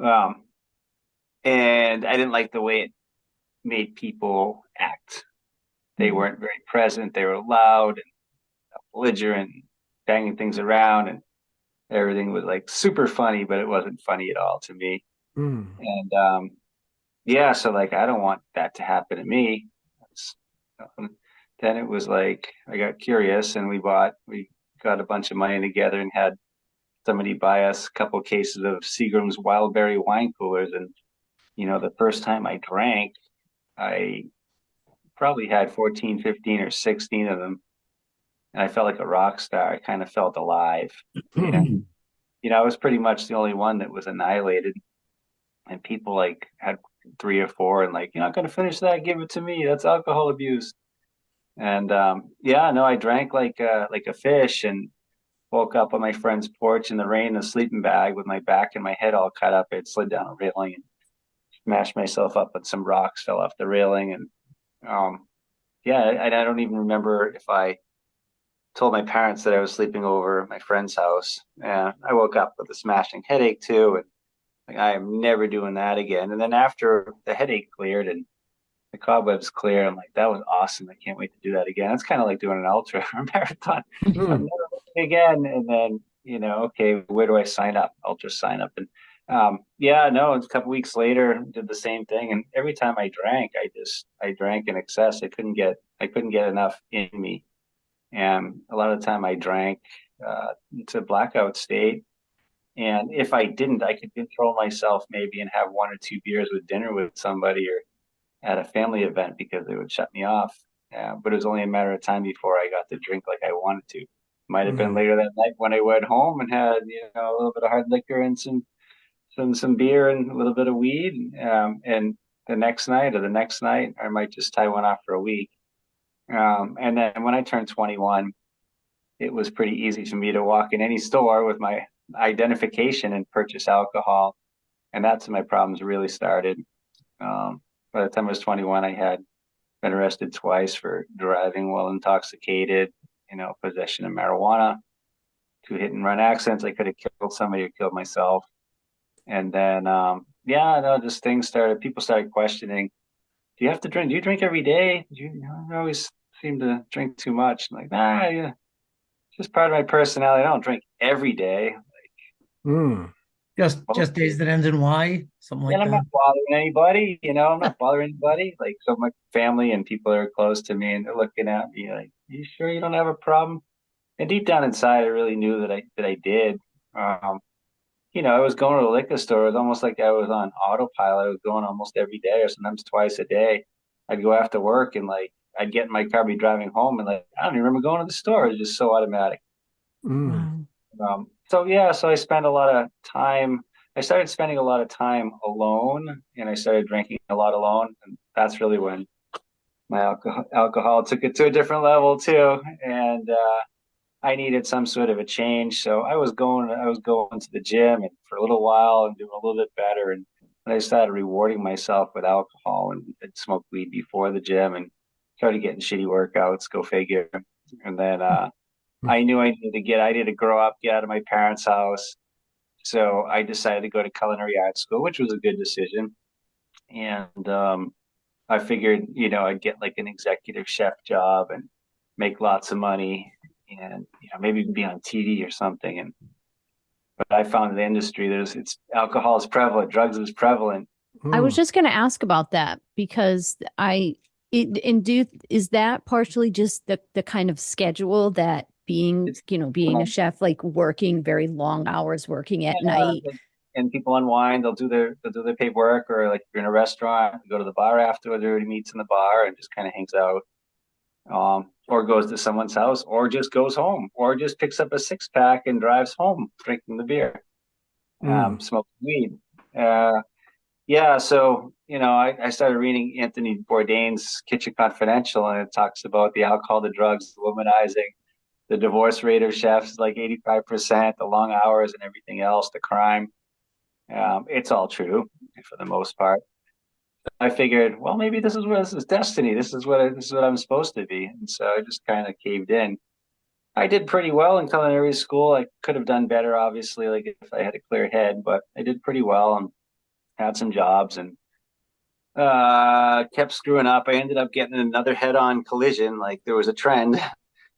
S1: Um, and I didn't like the way it made people act. They weren't very present. They were loud and belligerent, banging things around, and everything was like super funny, but it wasn't funny at all to me.
S2: Mm.
S1: And yeah, so like I don't want that to happen to me. That's, then it was like I got curious, and we got a bunch of money together and had somebody buy us a couple cases of Seagram's Wildberry wine coolers. And the first time I drank, I probably had 14, 15, or 16 of them, and I felt like a rock star. I kind of felt alive. And I was pretty much the only one that was annihilated, and people like had three or four, and like, you're not gonna finish that, give it to me. That's alcohol abuse. And yeah, no, I drank like a fish, and woke up on my friend's porch in the rain, in a sleeping bag with my back and my head all cut up. It slid down a railing and smashed myself up with some rocks, fell off the railing. And yeah, I don't even remember if I told my parents that I was sleeping over at my friend's house. And I woke up with a smashing headache too. And like, I am never doing that again. And then after the headache cleared and the cobwebs cleared, I'm like, that was awesome. I can't wait to do that again. It's kind of like doing an ultra or marathon. I'm
S2: Mm.
S1: never doing it again. And then, okay, where do I sign up? Ultra sign up. And yeah, no, a couple weeks later, did the same thing. And every time I drank, I drank in excess. I couldn't get enough in me. And a lot of the time I drank to blackout state. And if I didn't, I could control myself maybe and have one or two beers with dinner with somebody or at a family event because they would shut me off. But it was only a matter of time before I got to drink like I wanted to. Might have been
S2: Mm.
S1: later that night when I went home and had a little bit of hard liquor and some beer and a little bit of weed. And the next night or the next night, I might just tie one off for a week. And then when I turned 21, it was pretty easy for me to walk in any store with my identification and purchase alcohol. And that's when my problems really started. By the time I was 21, I had been arrested twice for driving while intoxicated, possession of marijuana, two hit and run accidents. I could have killed somebody or killed myself. And then, yeah, no, just things started, people started questioning, do you have to drink? Do you drink every day? I always seem to drink too much. I'm like, nah, yeah, it's just part of my personality. I don't drink every day.
S2: Mm.
S5: Just days that ends in Y, something like
S1: And I'm
S5: that.
S1: not bothering anybody, I'm not bothering anybody. Like, so my family and people that are close to me, and they're looking at me like, you sure you don't have a problem? And deep down inside, I really knew that I did. Um, I was going to the liquor store. It was almost like I was on autopilot. I was going almost every day or sometimes twice a day. I'd go after work and like I'd get in my car, be driving home, and like I don't even remember going to the store. It was just so automatic.
S2: Mm.
S1: So yeah, so I spent a lot of time. I started spending a lot of time alone, and I started drinking a lot alone, and that's really when my alcohol took it to a different level too. And I needed some sort of a change, so I was going to the gym and for a little while and doing a little bit better, and I started rewarding myself with alcohol, and I'd smoke weed before the gym and started getting shitty workouts. Go figure. And then I knew I needed to grow up, get out of my parents' house. So I decided to go to culinary art school, which was a good decision. And I figured, I'd get like an executive chef job and make lots of money and, maybe be on TV or something. But I found in the industry, alcohol is prevalent, drugs is prevalent.
S4: I was
S2: Mm.
S4: just going to ask about that because is that partially just the kind of schedule that being
S1: It's,
S4: being a chef, like working very long hours, working at night.
S1: and people unwind. They'll do their paperwork, or like if you're in a restaurant, you go to the bar afterwards. Everybody meets in the bar and just kind of hangs out, or goes to someone's house, or just goes home, or just picks up a 6-pack and drives home, drinking the beer, smoking weed. Yeah, so I started reading Anthony Bourdain's Kitchen Confidential, and it talks about the alcohol, the drugs, the womanizing, the divorce rate of chefs like 85%, the long hours and everything else, the crime. It's all true for the most part. I figured, well, maybe this is destiny. This is what I'm supposed to be, and so I just kind of caved in. I did pretty well in culinary school. I could have done better, obviously, like if I had a clear head, but I did pretty well and had some jobs and kept screwing up. I ended up getting another head-on collision. Like there was a trend.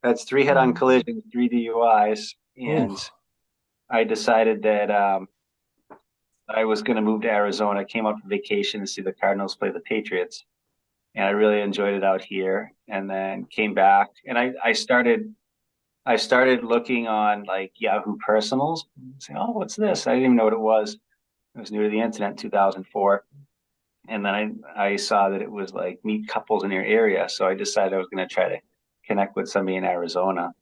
S1: That's 3 head-on collisions, 3 DUIs, and
S2: Oof.
S1: I decided that I was going to move to Arizona. I came out for vacation to see the Cardinals play the Patriots, and I really enjoyed it out here. And then came back, and I started looking on like Yahoo Personals, saying, "Oh, what's this?" I didn't even know what it was. It was new to the internet in 2004. And then I saw that it was like meet couples in your area. So I decided I was going to try to connect with somebody in Arizona.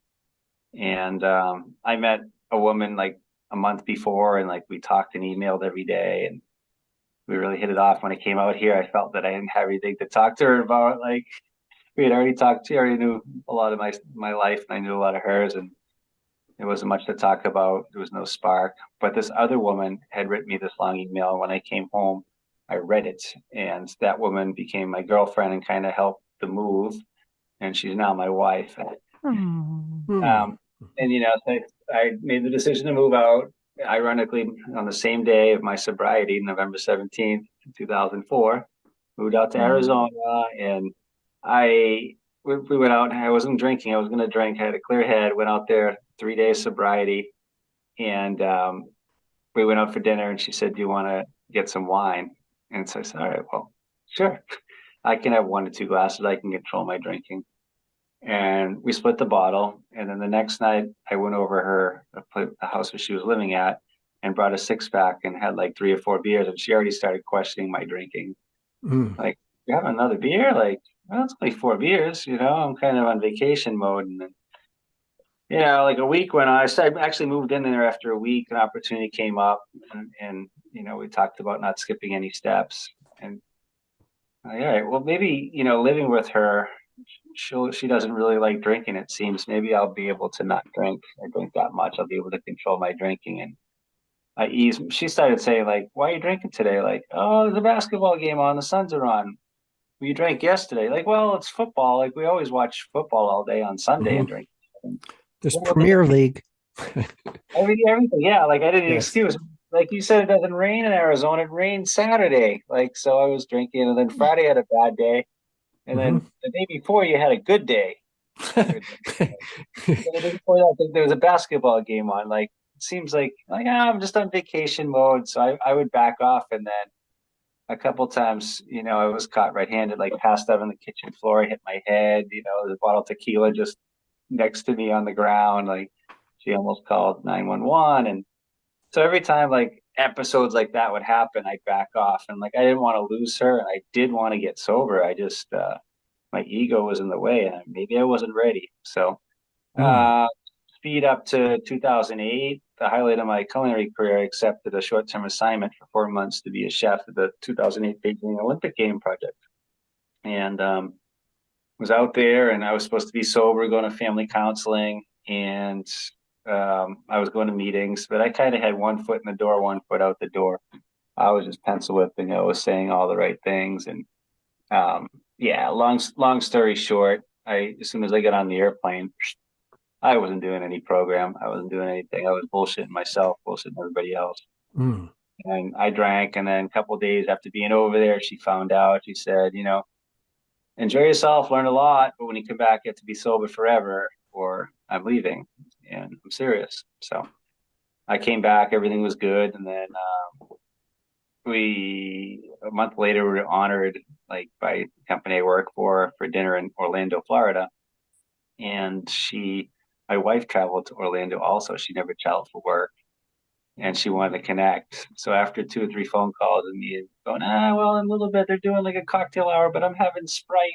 S1: And I met a woman like a month before, and like we talked and emailed every day. And we really hit it off. When I came out here, I felt that I didn't have anything to talk to her about. Like we had already talked, she already knew a lot of my life, and I knew a lot of hers. And there wasn't much to talk about. There was no spark. But this other woman had written me this long email. When I came home, I read it, and that woman became my girlfriend and kind of helped the move. And she's now my wife.
S2: Mm.
S1: And so I made the decision to move out. Ironically, on the same day of my sobriety, November 17th, 2004, moved out to Arizona, and we went out. And I wasn't drinking. I was going to drink. I had a clear head. Went out there, 3 days sobriety, and we went out for dinner. And she said, "Do you want to get some wine?" And so I said, "All right, well, sure. I can have 1 to 2 glasses. I can control my drinking." And we split the bottle. And then the next night, I went over the house where she was living at, and brought a 6-pack and had like 3 or 4 beers. And she already started questioning my drinking.
S2: Mm.
S1: Like, "You have another beer?" Like, "Well, it's only 4 beers. I'm kind of on vacation mode." And then, like a week went on. I actually moved in there after a week. An opportunity came up, and we talked about not skipping any steps. And all right, well, maybe living with her, she doesn't really like drinking. It seems maybe I'll be able to not drink or drink that much. I'll be able to control my drinking, and I ease. She started saying like, "Why are you drinking today?" Like, "Oh, there's a basketball game on. The Suns are on. Well, you drank yesterday." Like, "Well, it's football. Like we always watch football all day on Sunday and
S2: Mhm.
S1: drink."
S2: There's Premier League.
S1: Everything. Yeah. Like I didn't
S2: Yes.
S1: excuse. Like you said, it doesn't rain in Arizona. It rained Saturday. Like so, I was drinking, and then Friday I had a bad day, and then the day before you had a good day. And the day before that, I think there was a basketball game on. Like it seems like I'm just on vacation mode, so I would back off, and then a couple times, I was caught red-handed, like passed out on the kitchen floor. I hit my head. There's a bottle of tequila just next to me on the ground. Like she almost called 911, and so every time like episodes like that would happen, I'd back off, and like I didn't want to lose her, and I did want to get sober. I just my ego was in the way, and maybe I wasn't ready. So,
S2: Mm.
S1: speed up to 2008, the highlight of my culinary career, I accepted a short-term assignment for 4 months to be a chef at the 2008 Beijing Olympic Game project, and was out there, and I was supposed to be sober, going to family counseling, and I was going to meetings, but I kind of had one foot in the door, one foot out the door. I was just pencil whipping. I was saying all the right things, and yeah. Long story short, as soon as I got on the airplane, I wasn't doing any program. I wasn't doing anything. I was bullshitting myself, bullshitting everybody else.
S2: Mm.
S1: And I drank, and then a couple of days after being over there, she found out. She said, enjoy yourself, learn a lot, but when you come back, you have to be sober forever, or I'm leaving, and I'm serious. So I came back, everything was good, and then we a month later we were honored like by the company I work for dinner in Orlando, Florida, and my wife traveled to Orlando also. She never traveled for work, and she wanted to connect. So after 2 or 3 phone calls and me going, well, in a little bit they're doing like a cocktail hour, but I'm having Sprite.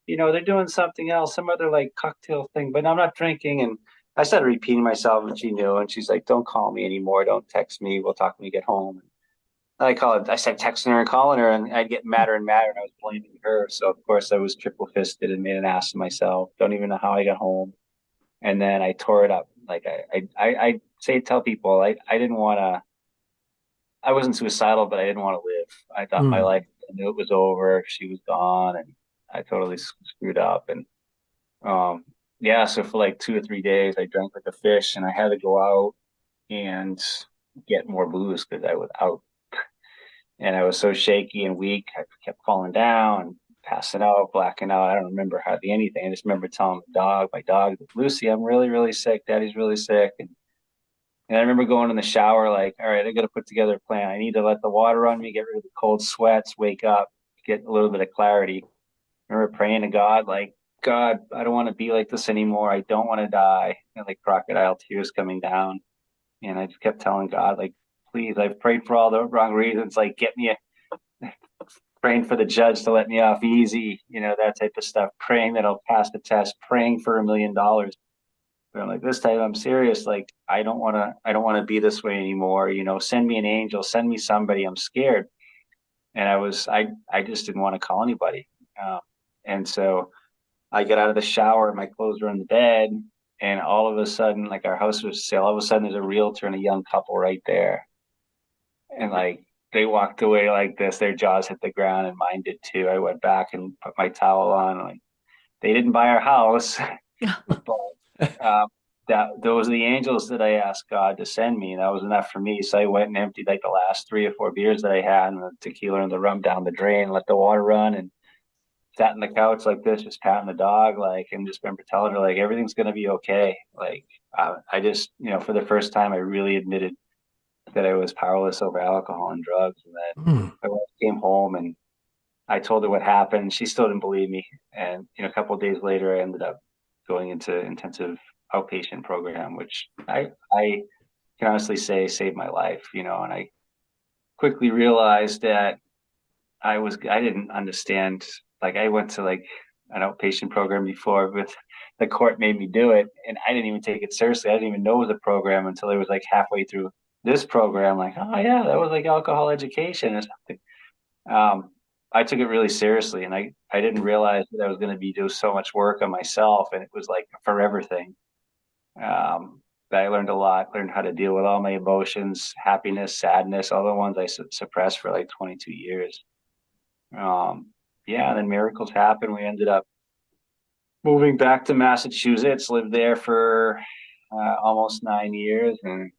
S1: They're doing something else, some other like cocktail thing, but I'm not drinking. And I started repeating myself, and she knew. And she's like, "Don't call me anymore. Don't text me. We'll talk when we get home." And I said texting her and calling her, and I'd get madder and madder, and I was blaming her. So of course I was triple fisted and made an ass of myself. Don't even know how I got home, and then I tore it up. Like tell people I didn't want to. I wasn't suicidal, but I didn't want to live. I thought my
S2: Mm.
S1: life, I knew it was over. She was gone, and I totally screwed up. And yeah, so for like 2 or 3 days, I drank like a fish, and I had to go out and get more booze because I was out, and I was so shaky and weak. I kept falling down, passing out, blacking out. I don't remember hardly anything. I just remember telling my dog, Lucy, I'm really, really sick. Daddy's really sick. And I remember going in the shower, like, all right, I got to put together a plan. I need to let the water on me, get rid of the cold sweats, wake up, get a little bit of clarity. I remember praying to God, like, God, I don't want to be like this anymore. I don't want to die. And like crocodile tears coming down. And I just kept telling God, like, please, I've prayed for all the wrong reasons. Like, praying for the judge to let me off easy, that type of stuff. Praying that I'll pass the test, praying for $1 million. But I'm like, this time I'm serious. Like, I don't want to be this way anymore. Send me an angel, send me somebody. I'm scared. And I just didn't want to call anybody. Um, and so I get out of the shower, my clothes are in the bed, and all of a sudden, like our house was for sale. All of a sudden, there's a realtor and a young couple right there, and like they walked away like this. Their jaws hit the ground, and mine did too. I went back and put my towel on. Like they didn't buy our house, but that those are the angels that I asked God to send me, and that was enough for me. So I went and emptied like the last 3 or 4 beers that I had, and the tequila and the rum down the drain, let the water run, and sat on the couch like this, just patting the dog, like, and just remember telling her like everything's gonna be okay. Like I just, for the first time, I really admitted that I was powerless over alcohol and drugs, and that
S2: Mm.
S1: my wife came home and I told her what happened. She still didn't believe me, and a couple of days later, I ended up going into intensive outpatient program, which I can honestly say saved my life. And I quickly realized that I didn't understand. Like I went to like an outpatient program before, but the court made me do it, and I didn't even take it seriously. I didn't even know it was a program until it was like halfway through this program. Like, oh yeah, that was like alcohol education or something. I took it really seriously, and I didn't realize that I was going to be doing so much work on myself, and it was like a forever thing. Um, I learned a lot, learned how to deal with all my emotions, happiness, sadness, all the ones I suppressed for like 22 years. Um, yeah, and then miracles happened. We ended up moving back to Massachusetts, lived there for almost 9 years, and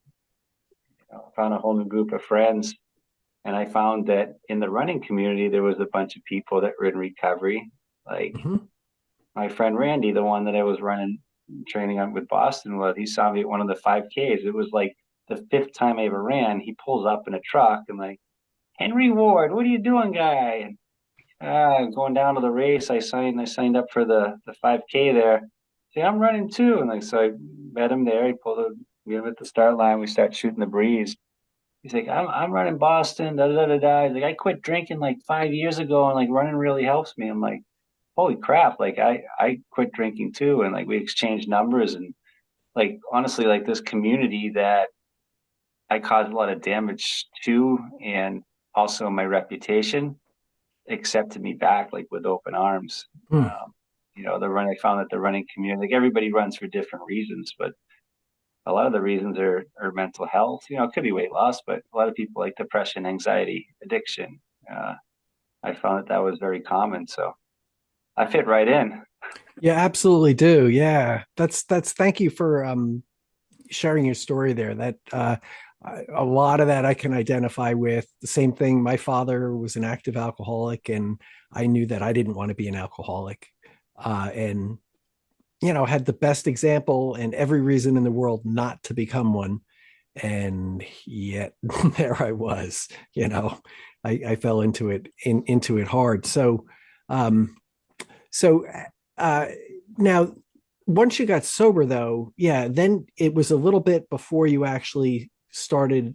S1: found a whole new group of friends. And I found that in the running community, there was a bunch of people that were in recovery. Like
S2: Mhm.
S1: my friend Randy, the one that I was training on with Boston with, he saw me at one of the 5Ks. It was like the fifth time I ever ran. He pulls up in a truck and like, Henry Ward, what are you doing, guy? And going down to the race, I signed up for the 5K there. See, I'm running too, and like so I met him there. He pulled me at the start line. We start shooting the breeze. He's like, I'm running Boston. Da da da da. He's like, I quit drinking like 5 years ago, and like running really helps me. I'm like, holy crap, like I quit drinking too, and like we exchanged numbers, and like honestly, like this community that I caused a lot of damage to, and also my reputation, accepted me back like with open arms.
S2: Mm.
S1: Um, I found that the running community, like everybody runs for different reasons, but a lot of the reasons are mental health. It could be weight loss, but a lot of people like depression, anxiety, addiction. Uh, I found that was very common. So I fit right in.
S2: Yeah, absolutely do. Yeah. That's thank you for sharing your story there. That a lot of that I can identify with. The same thing. My father was an active alcoholic, and I knew that I didn't want to be an alcoholic. And had the best example and every reason in the world not to become one. And yet there I was. I fell into it hard. Um, so uh, now, once you got sober, though, yeah, then it was a little bit before you actually started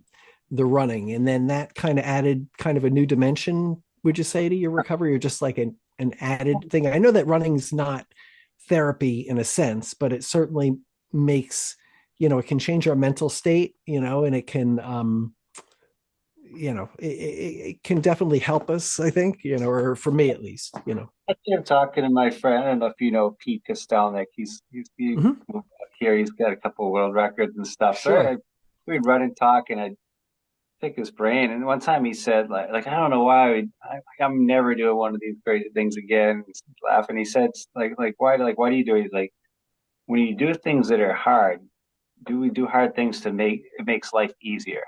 S2: the running, and then that kind of added kind of a new dimension. Would you say to your recovery, or just like an added thing? I know that running's not therapy in a sense, but it certainly makes it can change our mental state, and it can it can definitely help us, I think, or for me at least.
S1: I'm talking to my friend. I don't know if you know Pete Kostelnik. He
S2: Mm-hmm.
S1: moved out here. He's got a couple of world records and stuff. So
S2: Sure.
S1: we'd run and talk, and I'd pick his brain. And one time he said, like I don't know why I'm never doing one of these crazy things again. He's laughing. He said, why do you do it? He's like, when you do things that are hard, do we do hard things to make it makes life easier?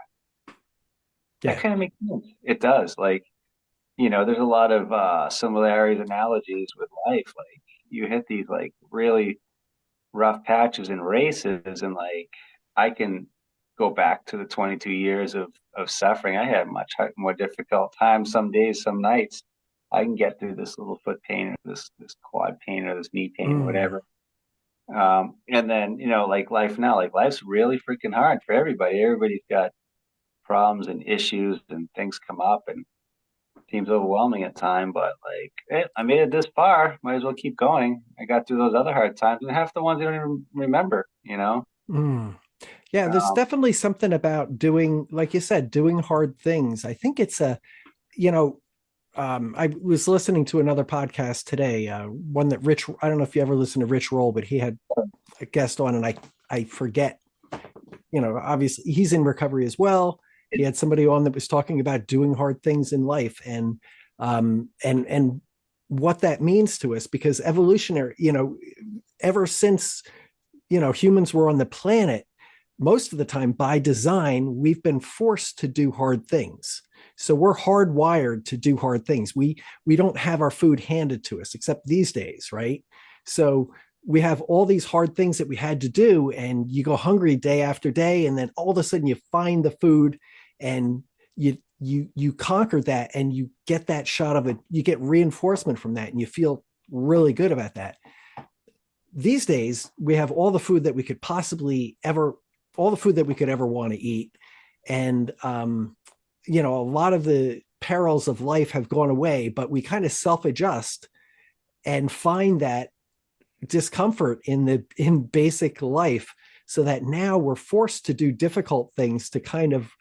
S1: That
S2: Yeah.
S1: kind of makes sense. It does. Like, there's a lot of similarities, analogies with life. Like you hit these like really rough patches in races, and like I can go back to the 22 years of suffering. I had much more difficult time some days, some nights. I can get through this little foot pain, or this quad pain, or this knee pain, or
S2: Mm.
S1: whatever. And then like life now, like life's really freaking hard for everybody. Everybody's got problems and issues, and things come up, and seems overwhelming at time, but like, I made it this far. Might as well keep going. I got through those other hard times, and half the ones I don't even remember.
S2: Mm. Yeah, there's
S1: Um,
S2: definitely something about doing, like you said, doing hard things. I think it's you know, I was listening to another podcast today, one that I don't know if you ever listen to Rich Roll, but he had a guest on, and I forget, obviously he's in recovery as well. He had somebody on that was talking about doing hard things in life, and what that means to us, because evolutionary, ever since, humans were on the planet, most of the time by design, we've been forced to do hard things. So we're hardwired to do hard things. We don't have our food handed to us, except these days, right? So we have all these hard things that we had to do, and you go hungry day after day, and then all of a sudden you find the food, and you conquer that, and you get that shot of it. You get reinforcement from that, and you feel really good about that. These days we have all the food that we could possibly ever all the food that we could ever want to eat, and a lot of the perils of life have gone away, but we kind of self-adjust and find that discomfort in basic life, so that now we're forced to do difficult things to kind of,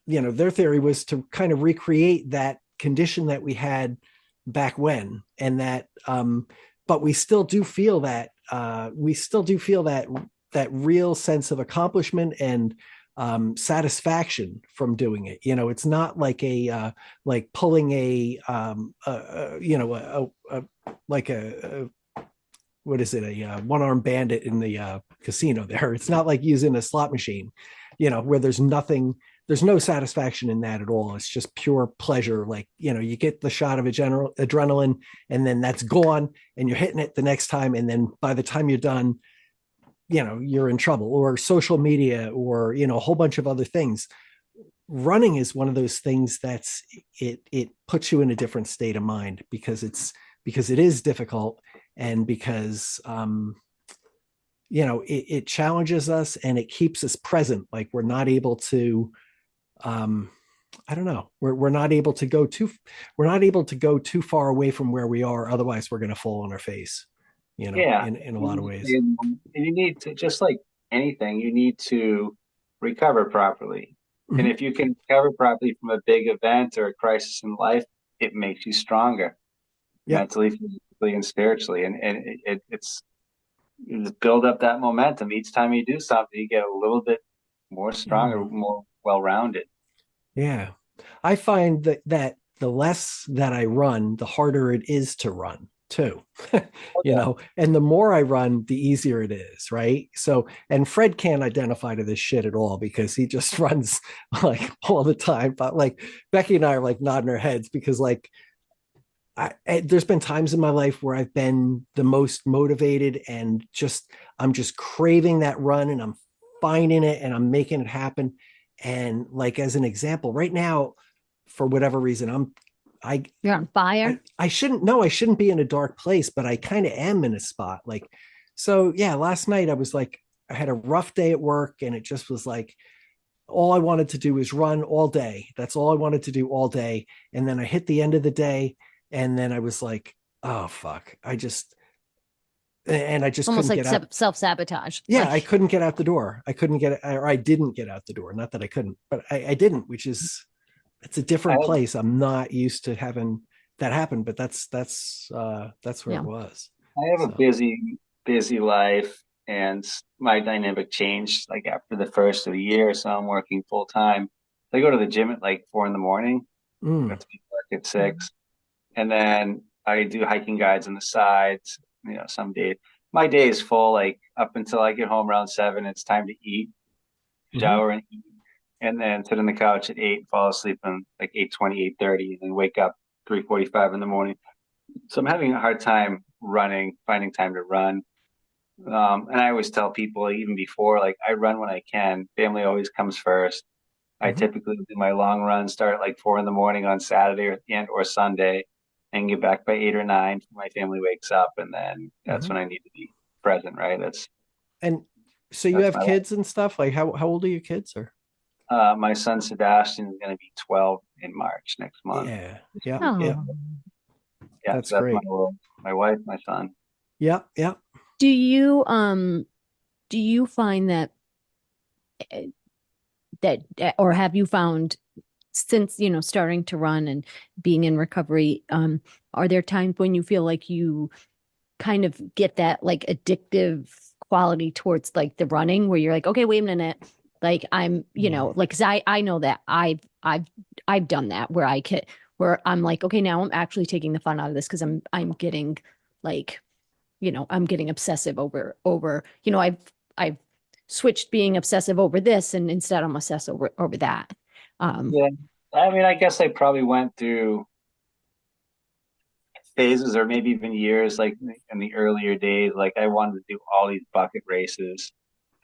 S2: their theory was to kind of recreate that condition that we had back when, and that but we still do feel that that real sense of accomplishment and satisfaction from doing it. It's not like like pulling like a what is it, a one-armed bandit in the casino there. It's not like using a slot machine, where there's no satisfaction in that at all. It's just pure pleasure. Like, you get the shot of adrenaline, and then that's gone, and you're hitting it the next time. And then by the time you're done, you're in trouble. Or social media, or, a whole bunch of other things. Running is one of those things it puts you in a different state of mind, because it is difficult, and because it challenges us, and it keeps us present. Like, we're not able to I don't know. We're not able to go too far away from where we are. Otherwise, we're going to fall on our face,
S1: Yeah.
S2: in a lot of ways.
S1: And you need to, just like anything, you need to recover properly. And
S2: Mhm.
S1: if you can recover properly from a big event or a crisis in life, it makes you stronger
S2: Yeah.
S1: mentally, physically, and spiritually. And it's you just build up that momentum. Each time you do something, you get a little bit more stronger,
S2: Mm.
S1: more well-rounded.
S2: Yeah. I find that the less that I run, the harder it is to run too.
S1: Okay.
S2: And the more I run, the easier it is, right? So, and Fred can't identify to this shit at all because he just runs like all the time. But like Becky and I are like nodding our heads because like there's been times in my life where I've been the most motivated and I'm just craving that run and I'm finding it and I'm making it happen. And like as an example, right now, for whatever reason, I
S4: You're on fire.
S2: I shouldn't no, I shouldn't be in a dark place, but I kind of am in a spot. Like, so yeah, last night I was like, I had a rough day at work and it just was like all I wanted to do was run all day. That's all I wanted to do all day. And then I hit the end of the day and then I was like, oh fuck. I just
S4: Almost
S2: couldn't
S4: like
S2: get out.
S4: self-sabotage.
S2: Yeah, I
S4: Like,
S2: couldn't get out the door. I didn't get out the door. Not that I couldn't, but I didn't, which is it's a
S1: I
S2: different
S1: have,
S2: place. I'm not used to having that happen, but that's where it
S4: yeah.
S2: was.
S1: I have a
S2: So
S1: busy life, and my dynamic changed like after the first of the year. So I'm working full time. I go to the gym at like 4 in the morning. I
S2: mm,
S1: have to be work at 6. And then I do hiking guides on the sides. Some days my day is full, like up until I get home around 7. It's time to eat,
S2: mhm,
S1: shower, and eat, and then sit on the couch at 8, fall asleep on like 8:20, 8:30, and then wake up 3:45 in the morning. So I'm having a hard time finding time to run. And I always tell people, even before, like I run when I can. Family always comes first. I
S2: mhm,
S1: typically do my long run, start at like 4 in the morning on Saturday or Sunday, and get back by 8 or 9. My family wakes up, and then that's
S2: mhm.
S1: when I need to be present. Right?
S2: And so you
S1: That's
S2: have
S1: my life.
S2: kids and stuff. Like how old are your kids? Or
S1: My son Sebastian is going to be 12 in March next month.
S2: yeah, yeah, yeah.
S4: Oh.
S1: Yeah,
S2: That's
S1: so that's my
S2: great.
S1: world. My wife, my son.
S2: Yeah, yeah.
S4: Do you find that eh, or have you found since, starting to run and being in recovery, are there times when you feel like you kind of get that like addictive quality towards like the running where you're like, okay, wait a minute. Like I'm,
S2: Mm,
S4: like, cause I know that I've done that where I'm like, okay, now I'm actually taking the fun out of this. Cause I'm getting like, I'm getting obsessive over, I've switched being obsessive over this and instead I'm obsessed over that. Um,
S1: Yeah. I mean, I guess I probably went through phases or maybe even years, like in the earlier days. Like I wanted to do all these bucket races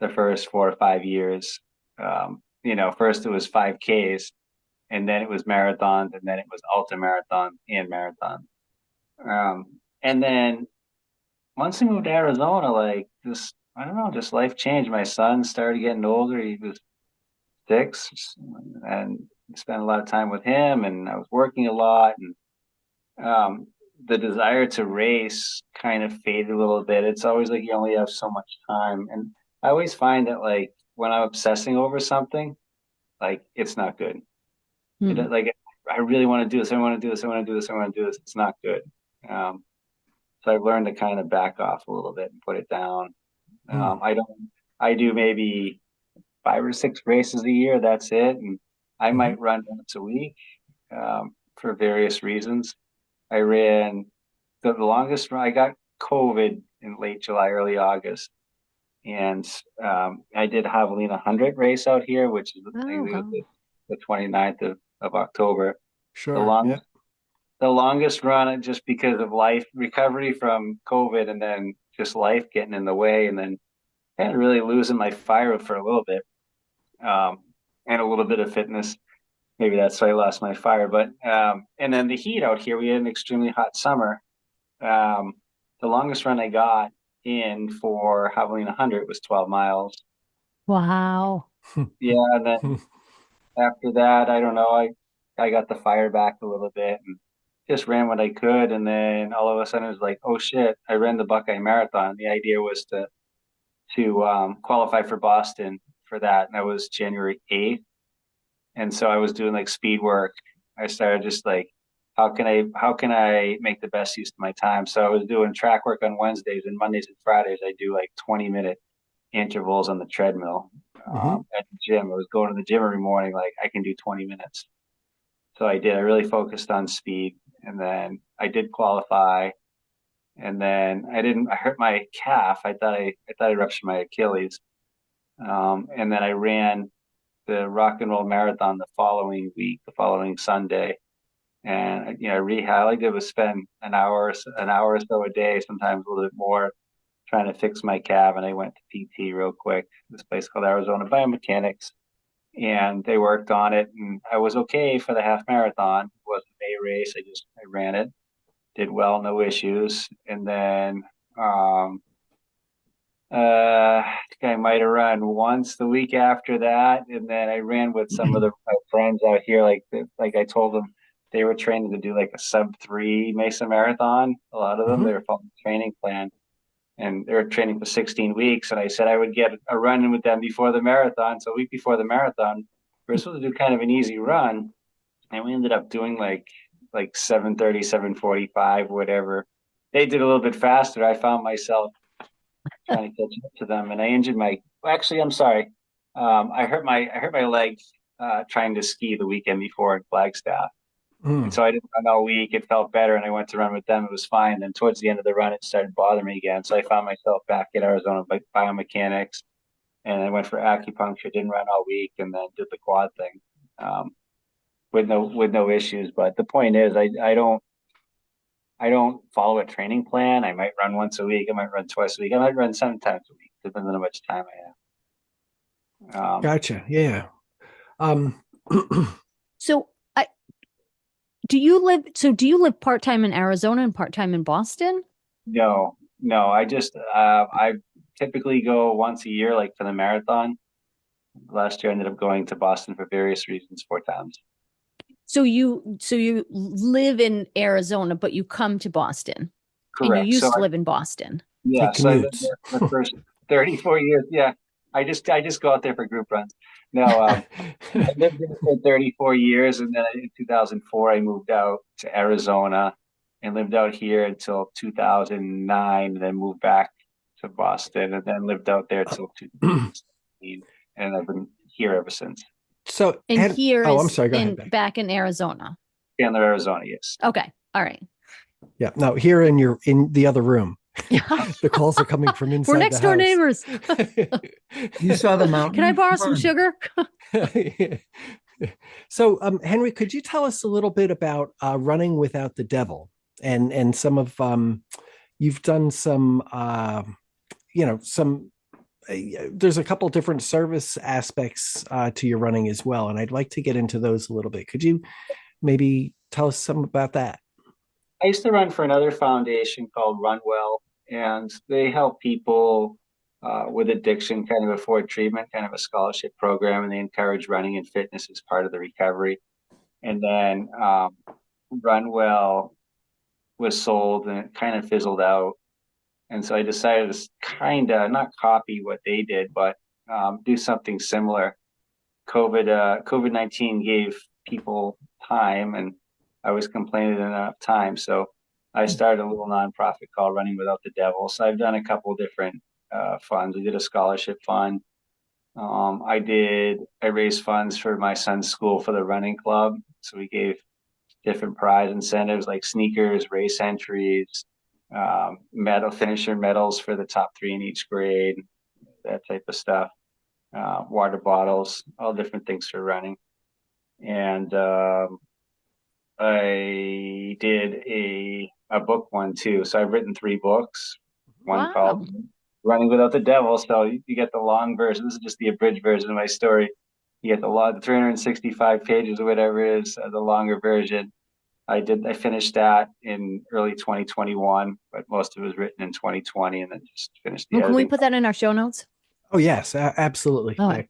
S1: the first 4 or 5 years. First it was 5Ks, and then it was marathons, and then it was ultra marathon and marathon. And then once I moved to Arizona, like just I don't know, just life changed. My son started getting older. He was 6, and I spent a lot of time with him, and I was working a lot, and the desire to race kind of faded a little bit. It's always like you only have so much time, and I always find that like when I'm obsessing over something, like it's not good.
S4: hmm,
S1: Like I really want to do this. I want to do this. I want to do this. I want to do this. It's not good. Um, so I've learned to kind of back off a little bit and put it down.
S2: mm,
S1: I don't. I do maybe 5 or 6 races a year. That's it, and I
S2: mhm.
S1: might run once a week for various reasons. I ran the longest run. I got COVID in late July, early August, and I did Javelina 100 race out here, which is I
S4: oh,
S1: think it was
S4: wow.
S1: the 29th of October. The
S2: Sure. Yeah.
S1: longest the longest run, just because of life recovery from COVID, and then just life getting in the way, and then kind of really losing my fire for a little bit, um, and a little bit of fitness. Maybe that's why I lost my fire. But and then the heat out here, we had an extremely hot summer. Um, the longest run I got in for Javelina 100 was 12 miles.
S4: Wow.
S1: Yeah, and then after that, I don't know. I got the fire back a little bit and just ran what I could. And then all of a sudden it was like, oh shit, I ran the Buckeye Marathon. The idea was to qualify for Boston for that. And that was January 8th. And so I was doing like speed work. I started just like, how can I make the best use of my time? So I was doing track work on Wednesdays, and Mondays and Fridays I do like 20-minute intervals on the treadmill
S2: Mm-hmm.
S1: at the gym. I was going to the gym every morning, like I can do 20 minutes. So I did. I really focused on speed, and then I did qualify. And then I didn't. I hurt my calf. I thought I ruptured my Achilles. And then I ran the Rock and Roll Marathon the following week, the following Sunday. And rehab. All I did was spend an hour or so a day, sometimes a little bit more, trying to fix my calf. And I went to PT real quick. This place called Arizona Biomechanics, and they worked on it, and I was okay for the half marathon. It wasn't a race. I ran it, did well, no issues. And then I think I might have run once the week after that, and then I ran with some of my friends out here. Like I told them, they were training to do like a sub 3 Mesa Marathon. A lot of them,
S2: Mm-hmm.
S1: they were following the training plan, and they were training for 16 weeks. And I said I would get a run in with them before the marathon. So a week before the marathon, we were supposed to do kind of an easy run, and we ended up doing like 7:30, 7:45, whatever. They did a little bit faster. I found myself trying to catch up to them, and I injured my. Well, actually, I'm sorry. I hurt my leg trying to ski the weekend before in Flagstaff, and
S2: Mm.
S1: so I didn't run all week. It felt better, and I went to run with them. It was fine. Then towards the end of the run, it started bothering me again. So I found myself back at Arizona Biomechanics, and I went for acupuncture. Didn't run all week, and then did the quad thing um, with no issues. But the point is, I don't follow a training plan. I might run once a week. I might run twice a week. I might run 7 times a week, depending on how much time I have.
S2: Gotcha. Yeah. Um,
S4: So I do you live do you live part-time in Arizona and part-time in Boston?
S1: No. I typically go once a year, like for the marathon. Last year, I ended up going to Boston for various reasons 4 times.
S4: So you live in Arizona, but you come to Boston, and you
S1: Correct.
S4: used to live in Boston.
S2: he
S1: So I lived
S2: commutes.
S1: there for the first 34 years. Yeah, I just go out there for group runs. No, I lived there for 34 years, and then in 2004, I moved out to Arizona and lived out here until 2009, and then moved back to Boston, and then lived out there till 2016, and I've been here ever since.
S2: So,
S4: And here
S2: oh, I'm
S4: is
S2: sorry. Go ahead,
S4: in back in Arizona.
S1: Chandler, Arizona, yes.
S4: Okay. All right.
S2: Yeah. No, here in the other room.
S4: Yeah.
S2: The calls are coming from inside
S4: We're next door neighbors.
S5: You saw the mountain.
S4: Can I borrow some
S5: Fun.
S4: sugar?
S2: So, Henry, could you tell us a little bit about running without the devil and some of you've done some some there's a couple different service aspects to your running as well, and I'd like to get into those a little bit. Could you maybe tell us some about that?
S1: I used to run for another foundation called Runwell, and they help people with addiction kind of afford treatment, kind of a scholarship program, and they encourage running and fitness as part of the recovery. And then Runwell was sold, and it kind of fizzled out. And so I decided to kind of not copy what they did, but do something similar. COVID-19 gave people time, and I was complaining enough time. So I started a little nonprofit called Running Without the Devil. So I've done a couple different funds. We did a scholarship fund. I raised funds for my son's school for the running club. So we gave different prize incentives like sneakers, race entries, finisher medals for the top 3 in each grade, that type of stuff. Water bottles, all different things for running. And I did a book one too. So I've written 3 books. One
S4: Wow.
S1: called Running Without the Devil. So you get the long version. This is just the abridged version of my story. You get the 365 pages or whatever it is, the longer version. I finished that in early 2021, but most of it was written in 2020, and then just finished the
S4: Well, can we
S1: editing.
S4: put that in our show notes?
S2: Oh yes, absolutely.
S4: All right.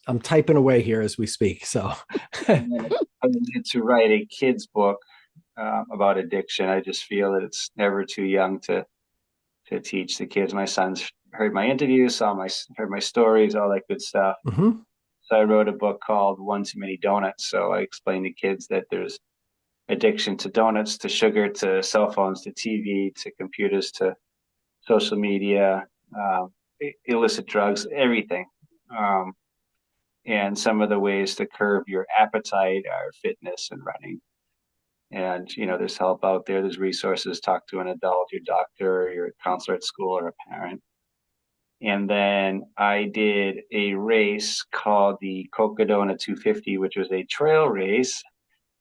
S2: I'm typing away here as we speak. So,
S1: And then I wanted to write a kid's book about addiction. I just feel that it's never too young to teach the kids. My son's heard my interviews, heard my stories, all that good stuff.
S2: mhm.
S1: So I wrote a book called One Too Many Donuts. So I explain to kids that there's addiction to donuts, to sugar, to cell phones, to TV, to computers, to social media, illicit drugs, everything. Um, and some of the ways to curb your appetite are fitness and running. And there's help out there. There's resources. Talk to an adult, your doctor, or your counselor at school, or a parent. And then I did a race called the Cocodona 250, which was a trail race.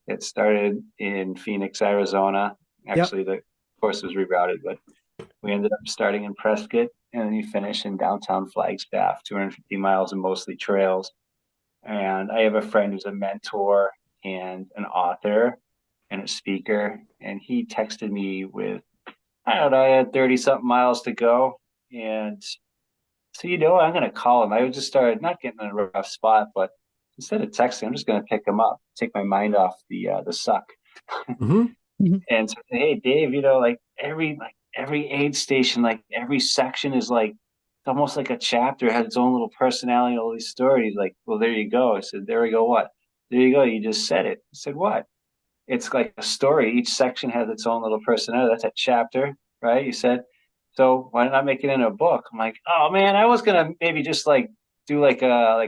S1: It started in Phoenix, Arizona.
S2: Yep.
S1: Actually, the course was rerouted, but we ended up starting in Prescott, and then you finish in downtown Flagstaff, 250 miles and mostly trails. And I have a friend who's a mentor and an author and a speaker, and he texted me with, I don't know, I had 30 something miles to go. And so, I'm going to call him. I would just start not getting in a rough spot, but instead of texting, I'm just going to pick him up, take my mind off the suck.
S2: Mhm.
S1: And so, hey, Dave, like every aid station, like every section is like, it's almost like a chapter, it has its own little personality and all these stories. Like, well, there you go. I said, there we go. What? There you go. You just said it. I said, what? It's like a story. Each section has its own little personality. That's a chapter, right? You said, so why not make it in a book? I'm like, oh man, I was gonna maybe just like do like a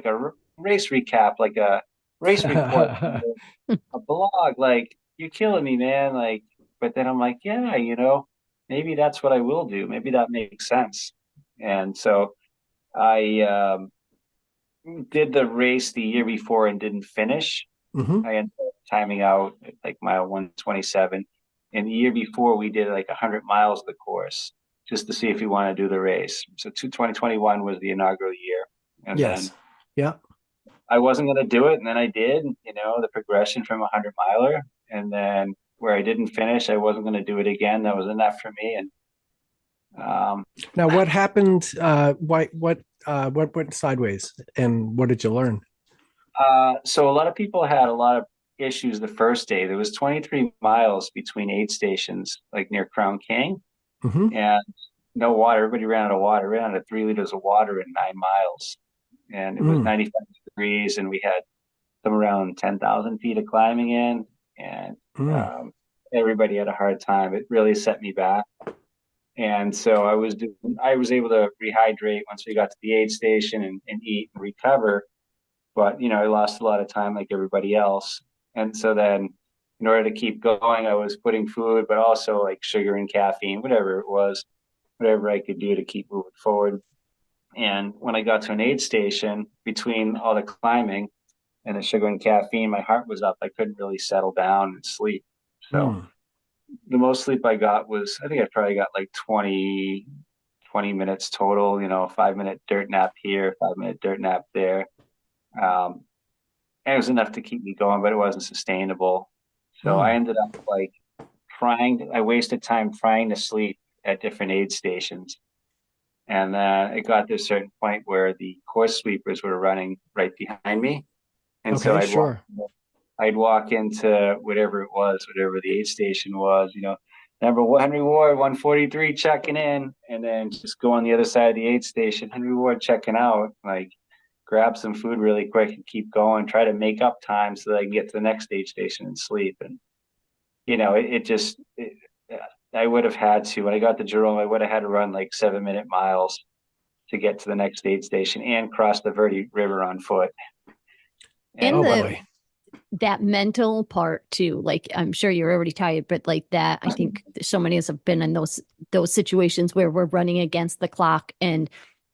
S1: race recap, like a race report, a blog. Like, you're killing me, man. Like, but then I'm like, yeah, maybe that's what I will do. Maybe that makes sense. And so I did the race the year before and didn't finish.
S2: Mhm.
S1: I ended up timing out at like mile 127. And the year before, we did like 100 miles of the course just to see if we want to do the race. So 2021 was the inaugural year. And
S2: Yes.
S1: then
S2: Yeah.
S1: I wasn't going to do it. And then I did, the progression from a 100 miler. And then where I didn't finish, I wasn't going to do it again. That was enough for me. And
S2: Now, what happened? What went sideways, and what did you learn?
S1: so a lot of people had a lot of issues the first day. There was 23 miles between aid stations, like near Crown King,
S2: Mhm.
S1: and no water. Everybody ran out of water. Ran out of 3 liters of water in 9 miles, and it was
S2: Mm.
S1: 95 degrees, and we had some around 10,000 feet of climbing in, and
S2: Mm.
S1: everybody had a hard time. It really set me back. And so I was able to rehydrate once we got to the aid station and eat and recover. But, I lost a lot of time like everybody else. And so then in order to keep going, I was putting food, but also like sugar and caffeine, whatever it was, whatever I could do to keep moving forward. And when I got to an aid station, between all the climbing and the sugar and caffeine, my heart was up. I couldn't really settle down and sleep. So
S2: Mm.
S1: the most sleep I got was, I think I probably got like 20 minutes total, 5 minute dirt nap here, 5 minute dirt nap there. And it was enough to keep me going, but it wasn't sustainable. So I
S2: Mm.
S1: ended up like I wasted time trying to sleep at different aid stations. And it got to a certain point where the course sweepers were running right behind me. And so
S2: Okay, sure.
S1: I'd walk into whatever it was, whatever the aid station was, number one, Henry Ward, 143 checking in, and then just go on the other side of the aid station, Henry Ward checking out, like grab some food really quick and keep going, try to make up time so that I can get to the next aid station and sleep. And, I would have had to, when I got to Jerome, I would have had to run like 7 minute miles to get to the next aid station and cross the Verde River on foot.
S4: And
S2: Oh
S1: And
S2: boy.
S4: that mental part too, like I'm sure you're already tired, but like that, I think so many of us have been in those situations where we're running against the clock, and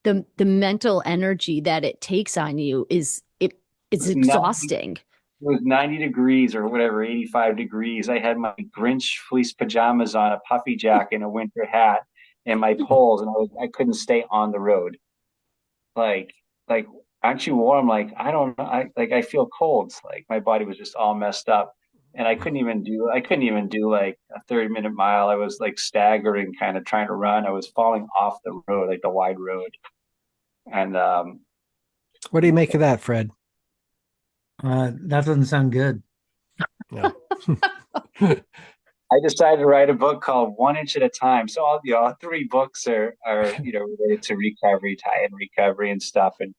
S4: the mental energy that it takes on you is exhausting.
S1: it was 90 degrees or whatever, 85 degrees. I had my Grinch fleece pajamas on, a puffy jacket, and a winter hat, and my poles, and I couldn't stay on the road. Like, aren't you warm? Like, I don't know. I feel cold. Like my body was just all messed up. And I couldn't even do like a 30-minute mile. I was like staggering, kind of trying to run. I was falling off the road, like the wide road. And
S2: What do you make of that, Fred?
S5: That doesn't sound good.
S2: Yeah.
S1: I decided to write a book called One Inch at a Time. So all three books are related to recovery, tie-in recovery and stuff. And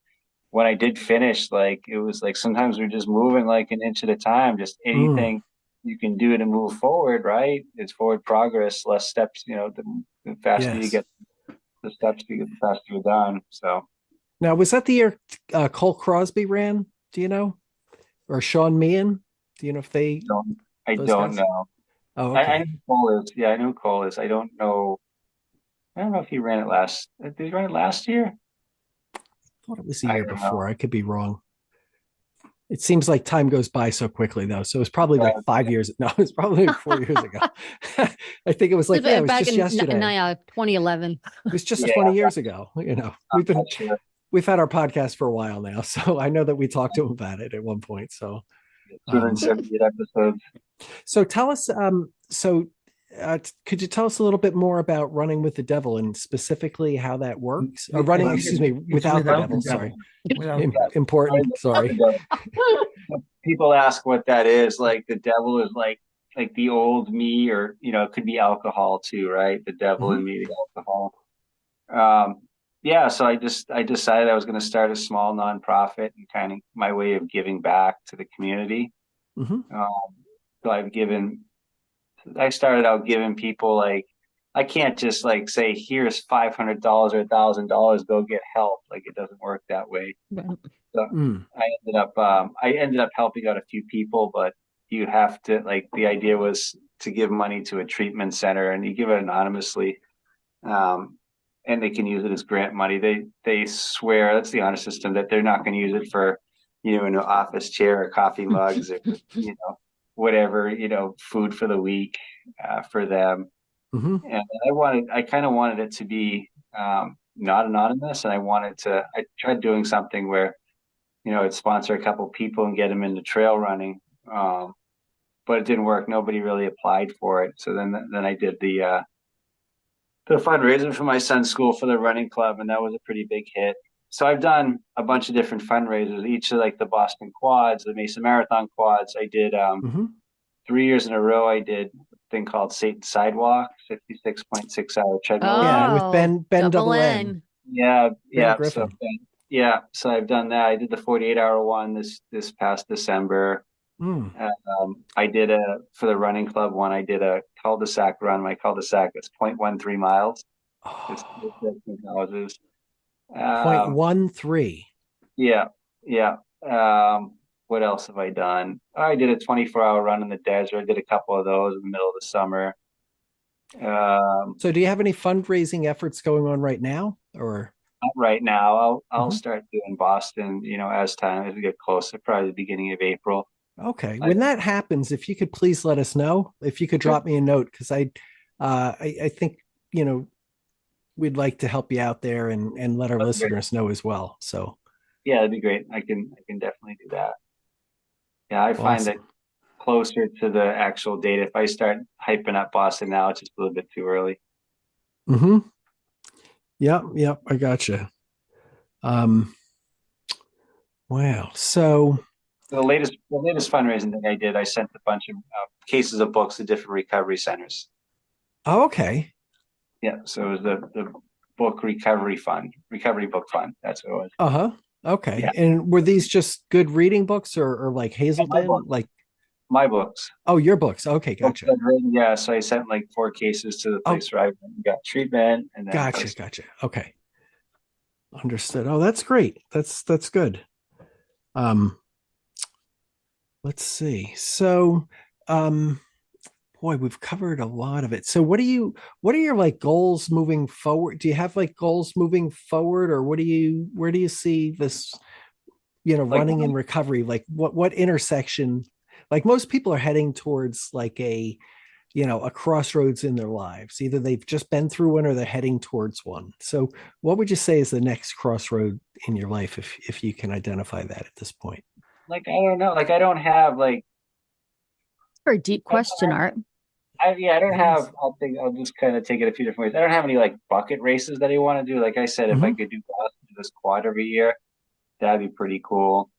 S1: when I did finish, like it was like sometimes we're just moving like an inch at a time, just
S2: Mm,
S1: anything you can do to move forward, right? It's forward progress, less steps, the faster you
S2: yes.
S1: get the steps, the faster you're done. So
S2: Now, was that the year Cole Crosby ran? Do you know? Or Sean Meehan? Do you know if they,
S1: don't, I
S2: those
S1: don't
S2: guys?
S1: know.
S2: Oh,
S1: I know
S2: okay.
S1: who Cole is. Yeah, I know who Cole is. I don't know if he ran it last. Did he run it last year?
S2: I thought it was the
S1: I
S2: year
S1: don't know.
S2: before. I could be wrong. It seems like time goes by so quickly, though. So it was probably like 5 years. No, it was probably like 4 years ago. I think it was like, yeah, it was
S4: Back
S2: just
S4: in
S2: yesterday.
S4: 2011.
S2: It was just
S1: Yeah,
S2: 20
S1: I'm
S2: years ago.
S1: not sure.
S2: We've had our podcast for a while now. So I know that we talked to him about it at one point. So, um,
S1: 278 episodes.
S2: so tell us, could you tell us a little bit more about running with the devil and specifically how that works? Or running, excuse me,
S5: It's
S2: without the
S5: without the
S2: devil.
S5: devil.
S2: Sorry.
S5: Without the
S2: Important. Sorry.
S1: People ask what that is. Like the devil is like the old me, or it could be alcohol too, right? The devil
S2: Hmm.
S1: in me, the alcohol. Um, yeah, so I decided I was going to start a small nonprofit and kind of my way of giving back to the community.
S2: Hmm.
S1: Um, so I started out giving people like I can't just like say here's $500 or $1,000, go get help. Like it doesn't work that way. So
S2: Mm.
S1: I ended up helping out a few people, but you have to like the idea was to give money to a treatment center and you give it anonymously. Um, and they can use it as grant money. They swear that's the honor system that they're not going to use it for, an office chair or coffee mugs or whatever, food for the week for them.
S2: Hmm.
S1: And I kind of wanted it to be not anonymous, and I tried doing something where I'd sponsor a couple people and get them into trail running. But it didn't work. Nobody really applied for it. So then I did the fundraiser for my son's school for the running club, and that was a pretty big hit. So I've done a bunch of different fundraisers, each of like the Boston quads, the Mesa Marathon quads. I did
S2: Hmm.
S1: 3 years in a row. I did a thing called Satan Sidewalk, 56.6 hour treadmill run.
S2: Yeah, with
S4: Oh,
S2: Ben
S4: double
S2: Double N,
S4: N.
S1: Yeah,
S2: Ben
S1: yeah. So
S2: Griffin.
S1: yeah, so I've done that. I did the 48-hour one this past December.
S2: Mm.
S1: I did for the running club one. I did a cul-de-sac run. My cul-de-sac is 0.13 miles. It's
S2: Oh,
S1: 13 houses.
S2: point
S1: Um,
S2: 0.13.
S1: yeah, yeah. What else have I done? I did a 24-hour run in the desert. I did a couple of those in the middle of the summer. Um,
S2: So do you have any fundraising efforts going on right now? Or
S1: Not right now. I'll
S2: Mhm.
S1: start doing Boston, as we get closer, probably the beginning of April.
S2: Okay.
S1: I,
S2: When that happens, if you could please let us know. If you could
S1: sure.
S2: drop me a note, because I think, we'd like to help you out there and let our
S1: That'd be great.
S2: listeners know as well. So
S1: Yeah, that'd be great. I can definitely do that. Yeah, I find that
S2: awesome.
S1: closer to the actual date. If I start hyping up Boston now, it's just a little bit too early.
S2: Hmm. Yep, yep, I gotcha. Um, wow. So
S1: The latest fundraising thing I did, I sent a bunch of cases of books to different recovery centers.
S2: okay.
S1: Yeah, so it was the book recovery book fund. That's what it was.
S2: Uh-huh. Okay.
S1: Yeah,
S2: And were these just good reading books or like
S1: my
S2: Hazelden?
S1: books.
S2: Like,
S1: My books.
S2: oh, your books. Okay,
S1: Books
S2: gotcha.
S1: I've written. Yeah, so I sent like 4 cases to the
S2: Oh,
S1: place where I got treatment, and then
S2: gotcha, gotcha. Okay. Understood. Oh, that's great. That's good. Um, let's see. So, um, boy, we've covered a lot of it. So what are your like goals moving forward? Do you have like goals moving forward, or where do you see this,
S1: like
S2: running in recovery? Like what intersection? Like most people are heading towards like a crossroads in their lives. Either they've just been through one or they're heading towards one. So what would you say is the next crossroad in your life if you can identify that at this point?
S1: like I don't know. Like I don't have like
S4: For a deep question, Art.
S1: I don't
S2: It is.
S1: have. I'll just kind of take it a few different ways. I don't have any like bucket races that I want to do. Like I said, if I
S2: Hmm.
S1: could do this quad every year, that'd be pretty cool.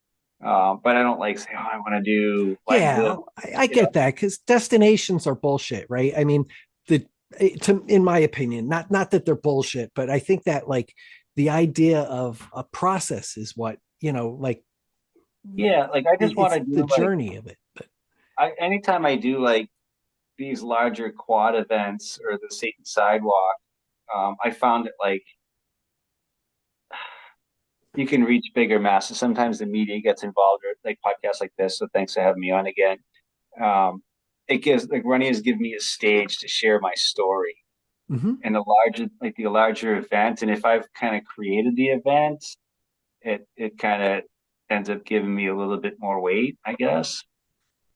S1: But I don't like say, oh, I want to do like
S2: Yeah,
S1: this,
S2: I
S1: you know.
S2: get that because destinations are bullshit, right? I mean, the in my opinion, not that they're bullshit, but I think that like the idea of a process is what, like
S1: Yeah, like I just want
S2: it's
S1: to
S2: the
S1: do like
S2: journey of it. But
S1: anytime I do like these larger quad events or the Satan Sidewalk, I found it like you can reach bigger masses. Sometimes the media gets involved, or like podcasts like this. So thanks for having me on again. Um, it gives like running has given me a stage to share my story
S2: Mhm.
S1: and the larger event. And if I've kind of created the event, it kind of ends up giving me a little bit more weight, I guess.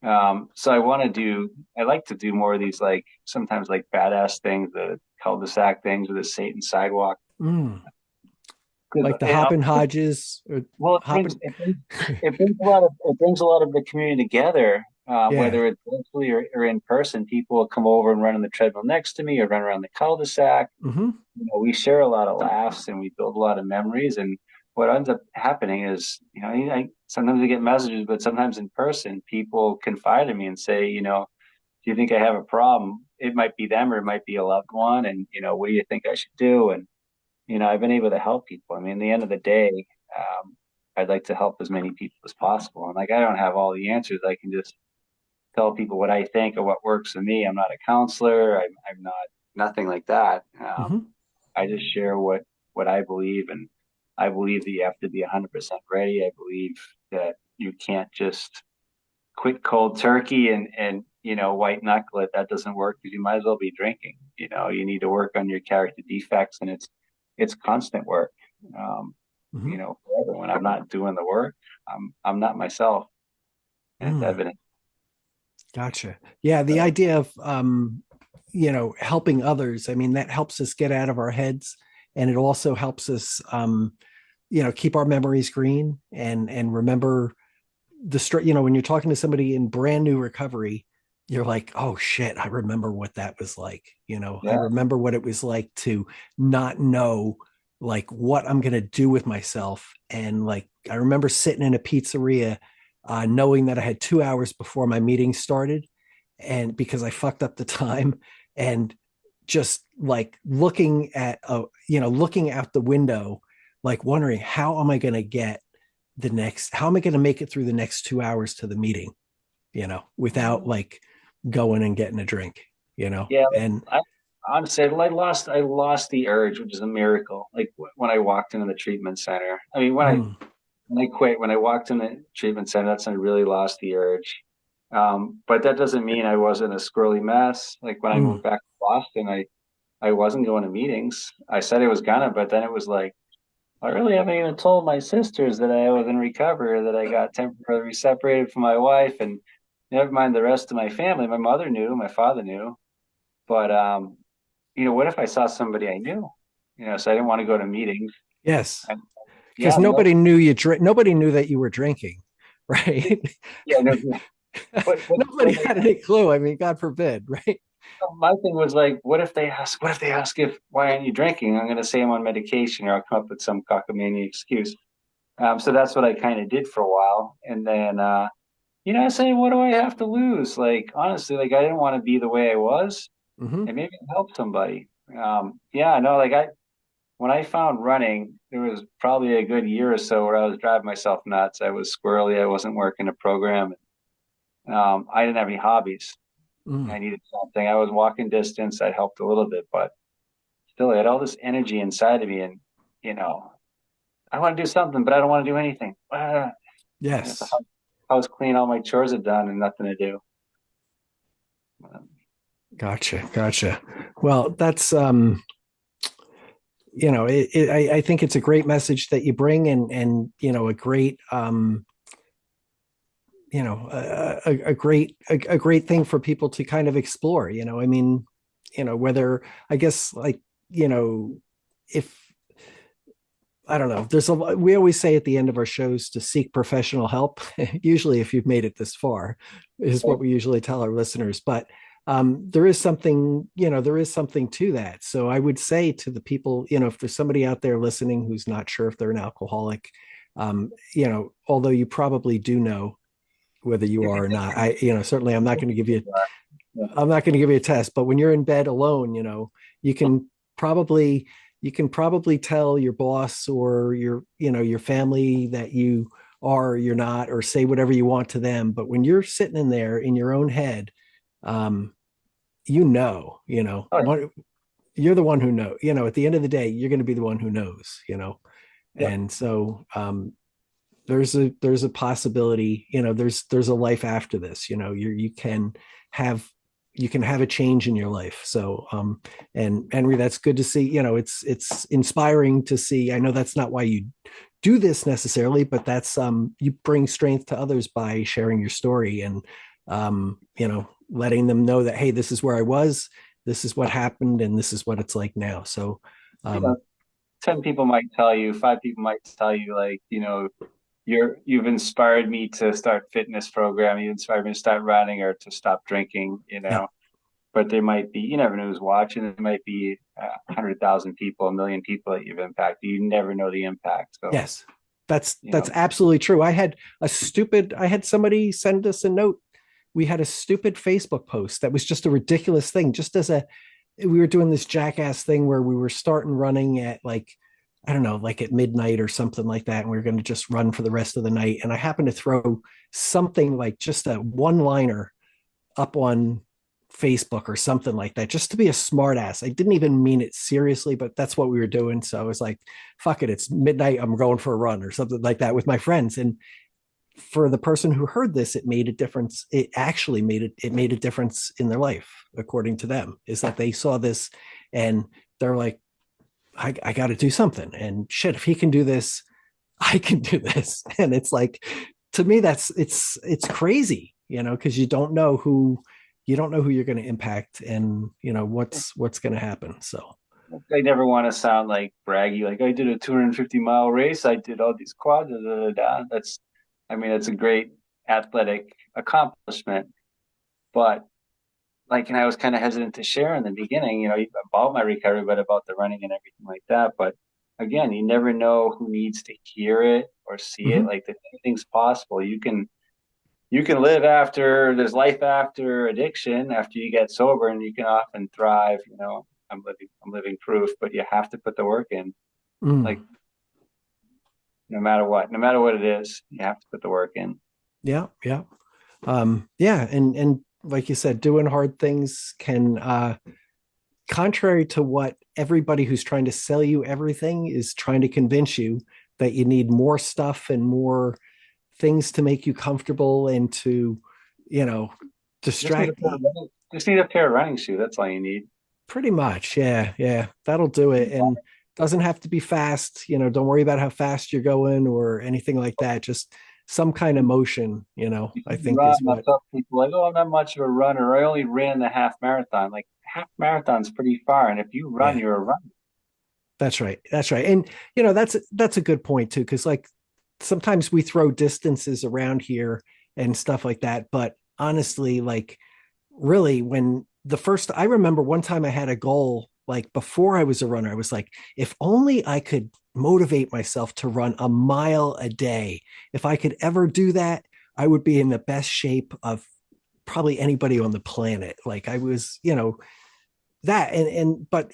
S1: So I like to do more of these like sometimes like badass things, the cul-de-sac things or the Satan sidewalk.
S2: Mm.
S1: Because
S2: Like the Hoppin' Hodges or
S1: well,
S2: Hoppin'.
S1: it brings a lot of the community together.
S2: Yeah.
S1: Whether it's virtually or in person, people will come over and run on the treadmill next to me or run around the cul-de-sac.
S2: Hmm.
S1: We share a lot of laughs and we build a lot of memories. And what ends up happening is, sometimes I get messages, but sometimes in person, people confide in me and say, do you think I have a problem? It might be them or it might be a loved one. And, what do you think I should do? And, I've been able to help people. I mean, at the end of the day, I'd like to help as many people as possible. And like, I don't have all the answers. I can just tell people what I think or what works for me. I'm not a counselor. I'm not nothing like that.
S2: Hmm.
S1: I just share what I believe, and I believe that you have to be 100% ready. I believe that you can't just quit cold turkey and white knuckle it. That doesn't work because you might as well be drinking. You need to work on your character defects, and it's constant work. Um,
S2: Hmm.
S1: forever. When I'm not doing the work, I'm not myself, and it's
S2: Mm.
S1: evident.
S2: Gotcha. Yeah, the
S1: So
S2: idea of helping others. I mean, that helps us get out of our heads, and it also helps us, keep our memories green and remember when you're talking to somebody in brand new recovery, you're like, oh shit, I remember what that was like. I
S1: yeah,
S2: remember what it was like to not know like what I'm going to do with myself. And like, I remember sitting in a pizzeria, knowing that I had 2 hours before my meeting started. And because I fucked up the time and just like looking out the window, like wondering how am I going to get how am I going to make it through the next 2 hours to the meeting, without like going and getting a drink,
S1: yeah.
S2: and
S1: I honestly, I lost the urge, which is a miracle. Like when I walked into the treatment center. I mean,
S2: mm,
S1: when I quit, when I walked in the treatment center, that's when I really lost the urge. But that doesn't mean I wasn't a squirrely mess. Like when I moved
S2: mm,
S1: back to Boston, I wasn't going to meetings. I said I was gonna, but then it was like, I really haven't even told my sisters that I was in recovery, that I got temporarily separated from my wife, and never mind the rest of my family. My mother knew, my father knew, but what if I saw somebody I knew? So I didn't want to go to meetings.
S2: yes,
S1: And
S2: because
S1: yeah, no,
S2: nobody knew that you were drinking, right?
S1: yeah, no,
S2: Nobody had any clue. I mean, God forbid, right?
S1: my thing was like, what if they ask if why aren't you drinking? I'm going to say I'm on medication, or I'll come up with some cockamamie excuse. So that's what I kind of did for a while, and then I say, what do I have to lose? Like honestly, like I didn't want to be the way I was,
S2: Hmm.
S1: and maybe help somebody. Yeah, no, like when I found running, there was probably a good year or so where I was driving myself nuts. I was squirrely. I wasn't working a program. I didn't have any hobbies.
S2: Mm.
S1: I needed something. I was walking distance. That helped a little bit, but still, I had all this energy inside of me, and you know, I want to do something, but I don't want to do anything. If the
S2: Yes.
S1: house clean, all my chores are done, and nothing to do.
S2: Gotcha. Well, that's I think it's a great message that you bring, and a great a great thing for people to kind of explore. I mean, whether I guess like if I don't know, we always say at the end of our shows to seek professional help. Usually, if you've made it this far, is what we usually tell our listeners. But there is something to that. So I would say to the people, if there's somebody out there listening who's not sure if they're an alcoholic, although you probably do know whether you are or not. Certainly I'm not going to give you a test, but when you're in bed alone, you can probably tell your boss or your family that you are or you're not, or say whatever you want to them. But when you're sitting in there in your own head, um,
S1: Oh,
S2: you're the one who knows. At the end of the day, you're going to be the one who knows.
S1: yeah.
S2: And so there's a possibility. There's a life after this. You can have a change in your life. So and Henry, that's good to see. It's inspiring to see. I know that's not why you do this necessarily, but that's you bring strength to others by sharing your story and letting them know that, hey, this is where I was, this is what happened, and this is what it's like now. So
S1: 10 people might tell you, 5 people might tell you, like, you've inspired me to start fitness program. You inspired me to start running or to stop drinking,
S2: yeah.
S1: but there might be, you never know who's watching. There might be 100,000 people, 1 million people that you've impacted. You never know the impact. So
S2: Yes, that's absolutely true. I had somebody send us a note. We had a stupid Facebook post that was just a ridiculous thing. We were doing this jackass thing where we were starting running at, like, I don't know, like at midnight or something like that. And we were going to just run for the rest of the night. And I happened to throw something like just a one-liner up on Facebook or something like that, just to be a smartass. I didn't even mean it seriously, but that's what we were doing. So I was like, fuck it, it's midnight, I'm going for a run or something like that with my friends. And for the person who heard this, it made a difference. It actually made a difference in their life, according to them, is that they saw this and they're like, I got to do something. And shit, if he can do this, I can do this. And it's like, to me, it's crazy, because you don't know who you're going to impact and what's going to happen. So
S1: I never want to sound like braggy, like I did a 250-mile race. I did all these quads. That's a great athletic accomplishment. But and I was kind of hesitant to share in the beginning, about my recovery, but about the running and everything like that. But again, you never know who needs to hear it or see it. Like, anything's possible. You can live after, there's life after addiction, after you get sober, and you can often thrive. I'm living proof, but you have to put the work in. Like, no matter what it is, you have to put the work in.
S2: Yeah. And like you said, doing hard things can, contrary to what everybody who's trying to sell you everything is trying to convince you, that you need more stuff and more things to make you comfortable and to, distract.
S1: Just need a pair of running shoes. That's all you need.
S2: Pretty much. Yeah. That'll do it. And doesn't have to be fast. Don't worry about how fast you're going or anything like that. Just some kind of motion, I think is what
S1: people like, oh, I'm not much of a runner. I only ran the half marathon. Like, half marathon's pretty far. And if you run, you're a runner.
S2: That's right. And, that's a good point too. Cause like sometimes we throw distances around here and stuff like that. But honestly, like, really, I remember one time I had a goal, like before I was a runner, I was like, if only I could motivate myself to run a mile a day. If I could ever do that, I would be in the best shape of probably anybody on the planet. Like, I was, but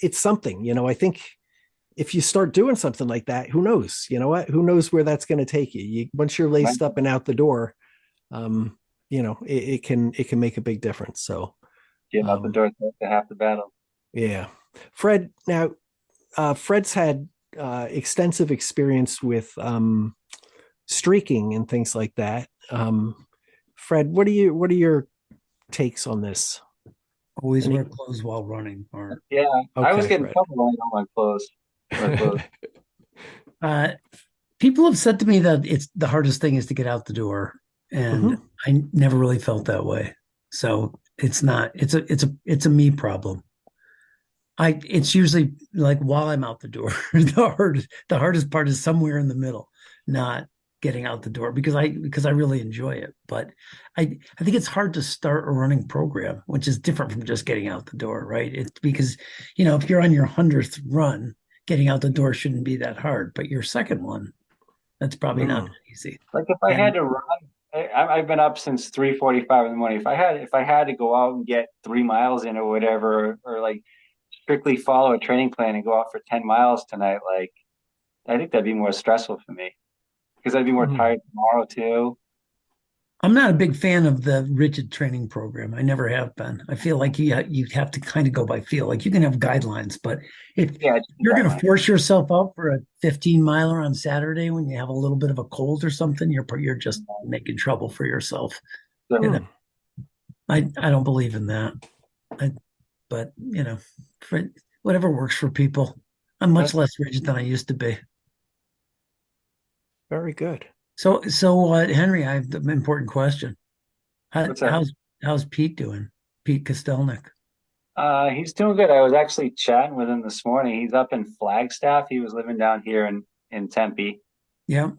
S2: it's something, I think if you start doing something like that, who knows, who knows where that's going to take you. Once you're laced up and out the door, it can make a big difference. So
S1: getting out the door to half the battle.
S2: Yeah. Fred, now, Fred's had extensive experience with streaking and things like that. Fred, what are your takes on this?
S5: Always wear clothes while running.
S1: Yeah,
S2: okay,
S1: I was getting
S2: Fred.
S1: trouble wearing all my clothes.
S5: People have said to me that it's the hardest thing is to get out the door, and I never really felt that way. So it's not. It's a me problem. It's usually like while I'm out the door. The hardest part is somewhere in the middle, not getting out the door because I really enjoy it. But I think it's hard to start a running program, which is different from just getting out the door, right? It's because, if you're on your 100th run, getting out the door shouldn't be that hard, but your second one, That's probably not
S2: Mm.
S5: that easy.
S1: Like if I had
S5: And
S1: to run, I've been up since 3:45 in the morning. If I had to go out and get 3 miles in or whatever, or like strictly follow a training plan and go out for 10 miles tonight, like I think that'd be more stressful for me because I'd be more
S2: Mm.
S1: tired tomorrow too.
S5: I'm not a big fan of the rigid training program. I never have been. I feel like you have to kind of go by feel. Like you can have guidelines, but if
S1: Yeah, it's
S5: you're going to
S1: guideline.
S5: force yourself out for a 15 miler on Saturday when you have a little bit of a cold or something, you're just making trouble for yourself.
S1: So,
S5: And
S2: Mm.
S5: I don't believe in that. But for whatever works for people. I'm much less rigid than I used to be.
S2: Very good.
S5: So Henry, I have an important question.
S1: what's up?
S5: How's Pete doing? Pete Kostelnik.
S1: He's doing good. I was actually chatting with him this morning. He's up in Flagstaff. He was living down here in Tempe.
S5: Yeah,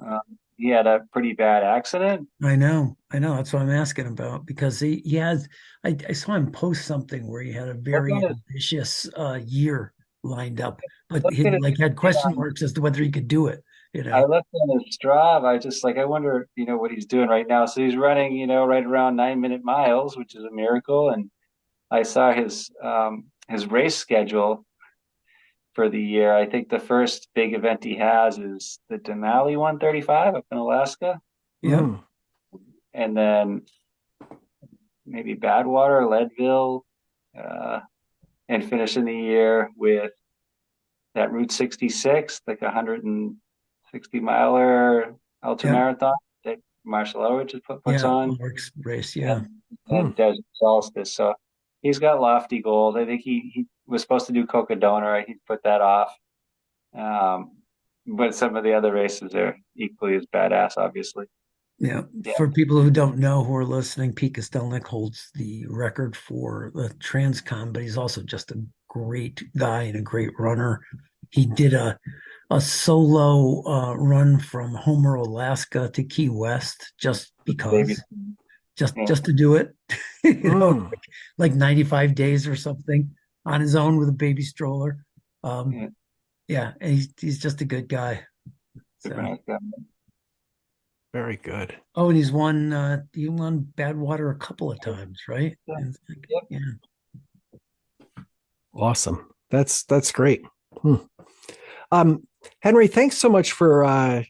S1: He had a pretty bad accident.
S5: I know. That's what I'm asking about because he has. I saw him post something where he had a
S1: Look
S5: very
S1: at his,
S5: ambitious year lined up, but
S1: look
S5: he
S1: at his,
S5: like had question marks as to whether he could do it. You
S1: I
S5: know.
S1: looked on his Strava. I just like I wonder, what he's doing right now. So he's running, right around 9-minute miles, which is a miracle. And I saw his race schedule for the year. I think the first big event he has is the Denali 135 up in Alaska,
S5: Yeah.
S2: Mm.
S1: and then maybe Badwater, Leadville, uh, and finishing the year with that Route 66, like 160 miler ultra
S5: Yeah.
S1: marathon that Marshall Elridge puts
S5: Yeah.
S1: on,
S5: Works race. Yeah.
S1: and,
S2: Mm.
S1: and Desert Solstice. So he's got lofty goals. I think he was supposed to do Cocodona. He put that off. But some of the other races are equally as badass, obviously.
S5: Yeah.
S1: Yeah,
S5: For people who don't know who are listening, Pete Kostelnik holds the record for the Transcon, but he's also just a great guy and a great runner. He did a solo run from Homer, Alaska to Key West just
S1: baby.
S5: because,
S1: Yeah,
S5: just to do it,
S2: Mm.
S5: like 95 days or something on his own with a baby stroller.
S1: yeah,
S5: Yeah, and he's just a good guy.
S1: super
S5: So.
S1: nice guy.
S2: Very good.
S5: Oh, and he won Badwater a couple of times, right?
S1: Yeah,
S5: And it's like,
S1: yep.
S5: yeah.
S2: Awesome. That's great. Hmm. Henry, thanks so much for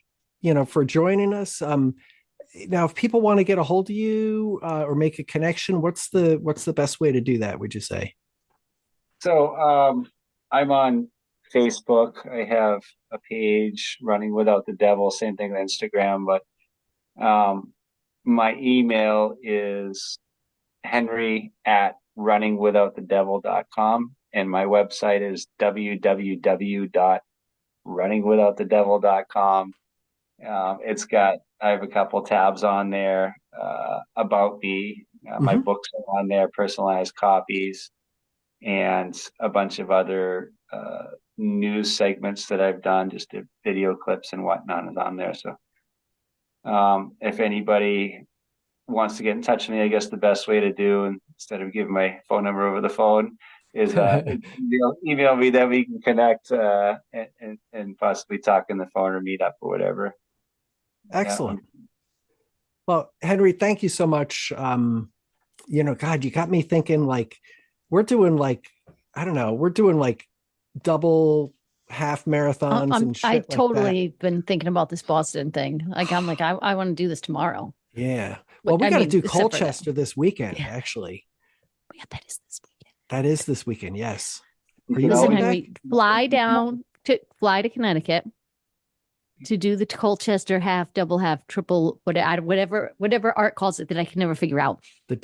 S2: for joining us. Now, if people want to get a hold of you or make a connection, what's the best way to do that? Would you say?
S1: So I'm on Facebook. I have a page, Running Without the Devil, same thing on Instagram, but my email is henry@runningwithoutthedevil.com, and my website is www.runningwithoutthedevil.com. I have a couple tabs on there about me. My
S2: Mhm.
S1: books are on there, personalized copies, and a bunch of other news segments that I've done, just video clips and whatnot is on there. So if anybody wants to get in touch with me, I guess the best way to do, instead of giving my phone number over the phone, is email me, that we can connect and possibly talk on the phone or meet up or whatever. Yeah.
S2: Excellent. Well, Henry, thank you so much. God, you got me thinking like we're doing like, I don't know, we're doing like double half marathons and
S4: I
S2: shit like that.
S4: totally been thinking about this Boston thing. Like I'm like, I want to do this tomorrow.
S2: Yeah. Well,
S4: But,
S2: we
S4: I
S2: got to
S4: mean,
S2: do
S4: except for that.
S2: Colchester this weekend,
S4: Yeah.
S2: actually.
S4: Yeah, that is this weekend.
S2: That is this weekend, yes.
S1: You
S2: Are
S1: can
S2: you
S4: Listen,
S2: going
S1: always-
S2: back?
S4: Henry, fly to Connecticut to do the Colchester half, double half, triple, whatever Art calls it that I can never figure out.
S2: The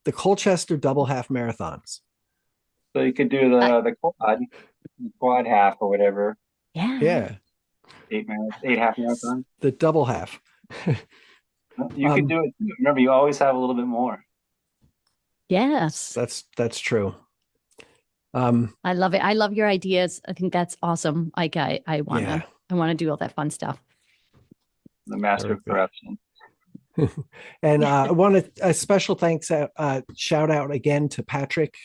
S2: the Colchester double half marathons.
S1: So you could do the quad half or whatever,
S4: Yeah.
S2: Yeah.
S1: 8 half marathons.
S2: The double half.
S1: You can do it too. Remember, you always have a little bit more.
S4: Yes.
S2: That's true.
S4: I love it. I love your ideas. I think that's awesome. Like I
S2: Yeah.
S4: wanna do all that fun stuff.
S1: The master of
S2: Very
S1: corruption.
S2: And I want a special thanks, shout out again to Patrick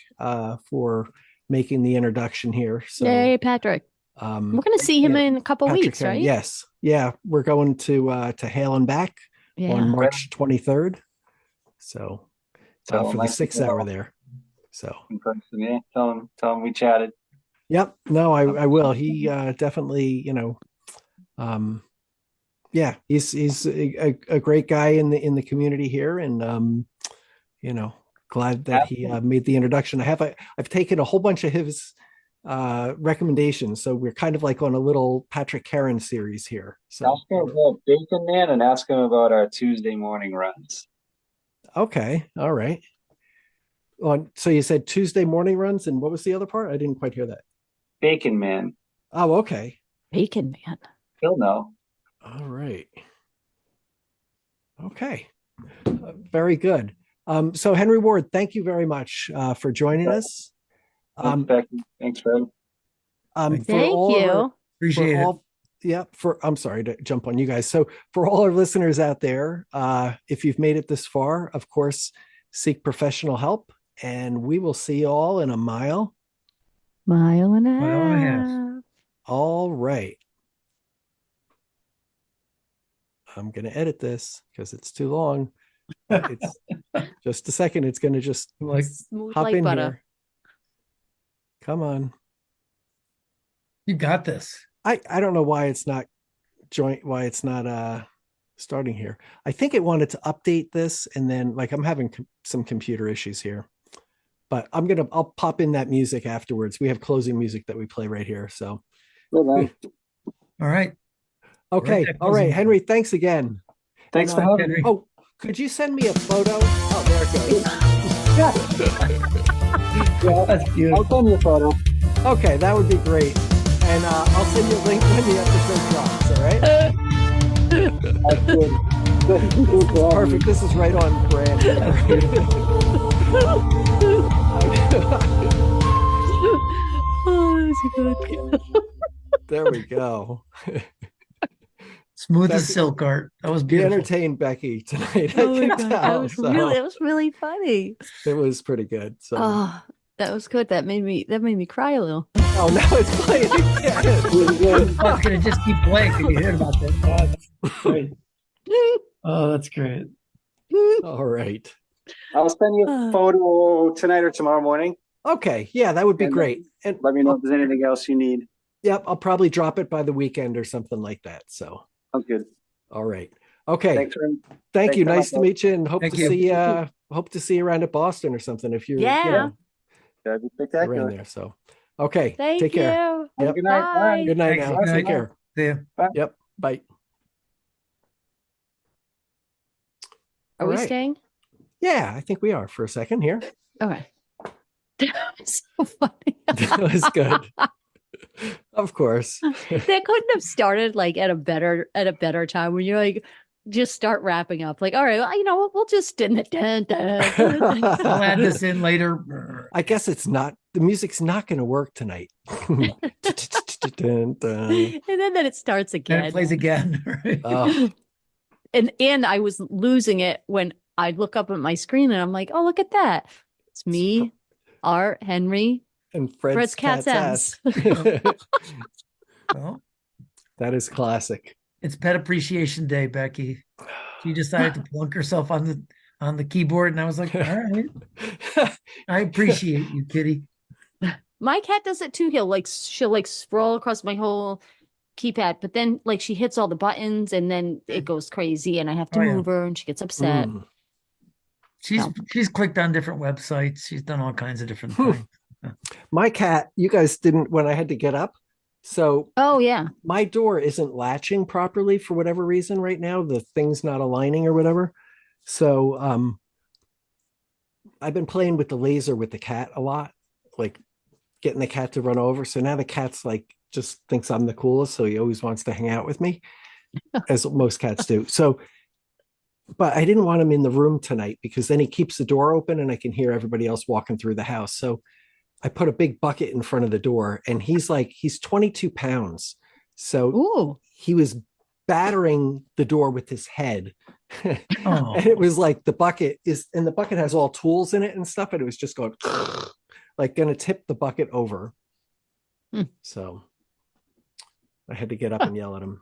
S2: for making the introduction here. So
S4: Yay, Patrick.
S2: we're
S4: We're gonna see him in a couple weeks,
S2: Heron,
S4: right?
S2: yes, yeah, we're going to Hale and back on
S4: Yeah.
S2: March 23rd. So
S1: So
S2: for the 6 hour there. So
S1: in person, yeah. Tell him we chatted.
S2: yep. No, I will. He definitely, yeah, he's a great guy in the community here, and glad that he made the introduction. I've taken a whole bunch of his recommendations, so we're kind of like on a little Patrick Heron series here. So
S1: Ask him about Bacon Man and ask him about our Tuesday morning runs.
S2: okay, all right. So you said Tuesday morning runs, and what was the other part? I didn't quite hear that.
S1: Bacon Man.
S2: Oh, okay.
S4: Bacon Man.
S1: He'll know.
S2: All right. Okay. Very good. So Henry Ward, thank you very much for joining us.
S1: Thanks, Becky. Thanks, Fred.
S2: For
S4: Thank
S2: all of our-
S4: you.
S5: Appreciate it.
S2: Yeah, I'm sorry to jump on you guys. So for all our listeners out there, if you've made it this far, of course, seek professional help, and we will see you all in a mile.
S4: Mile and a
S5: Mile and a half.
S4: half.
S2: All right. I'm going to edit this because it's too long. It's just a second. It's going to just
S5: Like,
S4: Smooth
S2: hop
S4: like
S2: in
S4: butter.
S2: here. Come on.
S5: you got this.
S2: I don't know why it's not starting here. I think it wanted to update this, and then like I'm having some computer issues here. But I'll pop in that music afterwards. We have closing music that we play right here. So
S1: Well done.
S5: All right.
S2: okay.
S5: Right,
S2: All right,
S5: closing.
S2: Henry, thanks again.
S1: Thanks
S2: And,
S1: for having me.
S5: Henry.
S2: Oh, could you send me a photo? Oh, there it goes.
S5: That's
S1: I'll
S5: beautiful.
S1: send you a photo.
S2: Okay, that would be great. And I'll send you a link when the episode drops, all right?
S1: That's good.
S2: Perfect. This is right on brand.
S4: Oh, that's good.
S2: There we go.
S5: Smooth as
S2: Becky-
S5: silk art. That was
S2: Be
S5: beautiful.
S2: entertained, Becky, tonight.
S4: Oh
S2: I
S4: my
S2: can
S4: God,
S2: tell.
S4: that was really funny.
S2: It was pretty good. So
S4: Oh, that was good. That made me cry a little.
S2: oh, now it's playing again.
S5: That's gonna just keep playing. Can you hear about that? Oh, that's great. Oh, that's great.
S2: All right.
S1: I'll send you a photo tonight or tomorrow morning.
S2: Okay. Yeah, that would be
S1: And
S2: great. And
S1: Let me know if there's anything else you need.
S2: yep, I'll probably drop it by the weekend or something like that. So
S1: Sounds good.
S2: all right. Okay.
S1: Thanks, Fred.
S2: Thank you.
S1: Thanks so
S2: Nice to
S1: much.
S2: meet you, and hope
S5: Thank
S2: to
S5: you.
S2: see you around at Boston or something if you're
S4: Yeah.
S1: That'd be
S2: around
S1: spectacular.
S2: there. So okay.
S4: Thank
S2: Take
S4: you.
S2: care.
S1: Have a
S2: Yep.
S1: good night.
S4: Bye.
S1: Bye.
S2: Good night
S5: Thanks.
S2: now.
S5: Good
S2: Take
S5: night.
S2: care.
S5: See ya.
S2: Yep. Bye.
S4: Are
S2: All
S4: we
S2: right.
S4: staying?
S2: Yeah, I think we are for a second here.
S4: Okay. That was so funny.
S2: That was good. Of course.
S4: That couldn't have started like at a better time when you're like just start wrapping up. Like, all right, well, we'll just
S5: I'll add this in later.
S2: I guess it's not the music's not going to work tonight. Dun, dun.
S4: and then it starts
S5: And
S4: again.
S5: it plays again. Right?
S2: Oh,
S4: And I was losing it when I look up at my screen and I'm like, oh, look at that. It's me, Art, Henry.
S2: and
S4: Fred's cat's ass.
S5: Well,
S2: That is classic.
S5: it's Pet Appreciation Day, Becky. She decided to plunk herself on the keyboard, and I was like, all right, I appreciate you, kitty.
S4: My cat does it too. She'll like scroll across my whole keypad, but then like she hits all the buttons and then it goes crazy and I have to
S5: Oh, yeah.
S4: move her and she gets upset.
S2: Mm.
S5: She's clicked on different websites. She's done all kinds of different things.
S2: My cat, you guys didn't when I had to get up. So
S4: Oh yeah.
S2: my door isn't latching properly for whatever reason right now. The thing's not aligning or whatever. So I've been playing with the laser with the cat a lot, like getting the cat to run over. So now the cat's like just thinks I'm the coolest, so he always wants to hang out with me, as most cats do. So, but I didn't want him in the room tonight because then he keeps the door open and I can hear everybody else walking through the house. So I put a big bucket in front of the door, and he's 22 pounds. So
S4: Ooh.
S2: he was battering the door with his head.
S5: Oh.
S2: And it was like the bucket has all tools in it and stuff. And it was just going like going to tip the bucket over.
S4: Hmm.
S2: So I had to get up and yell at him.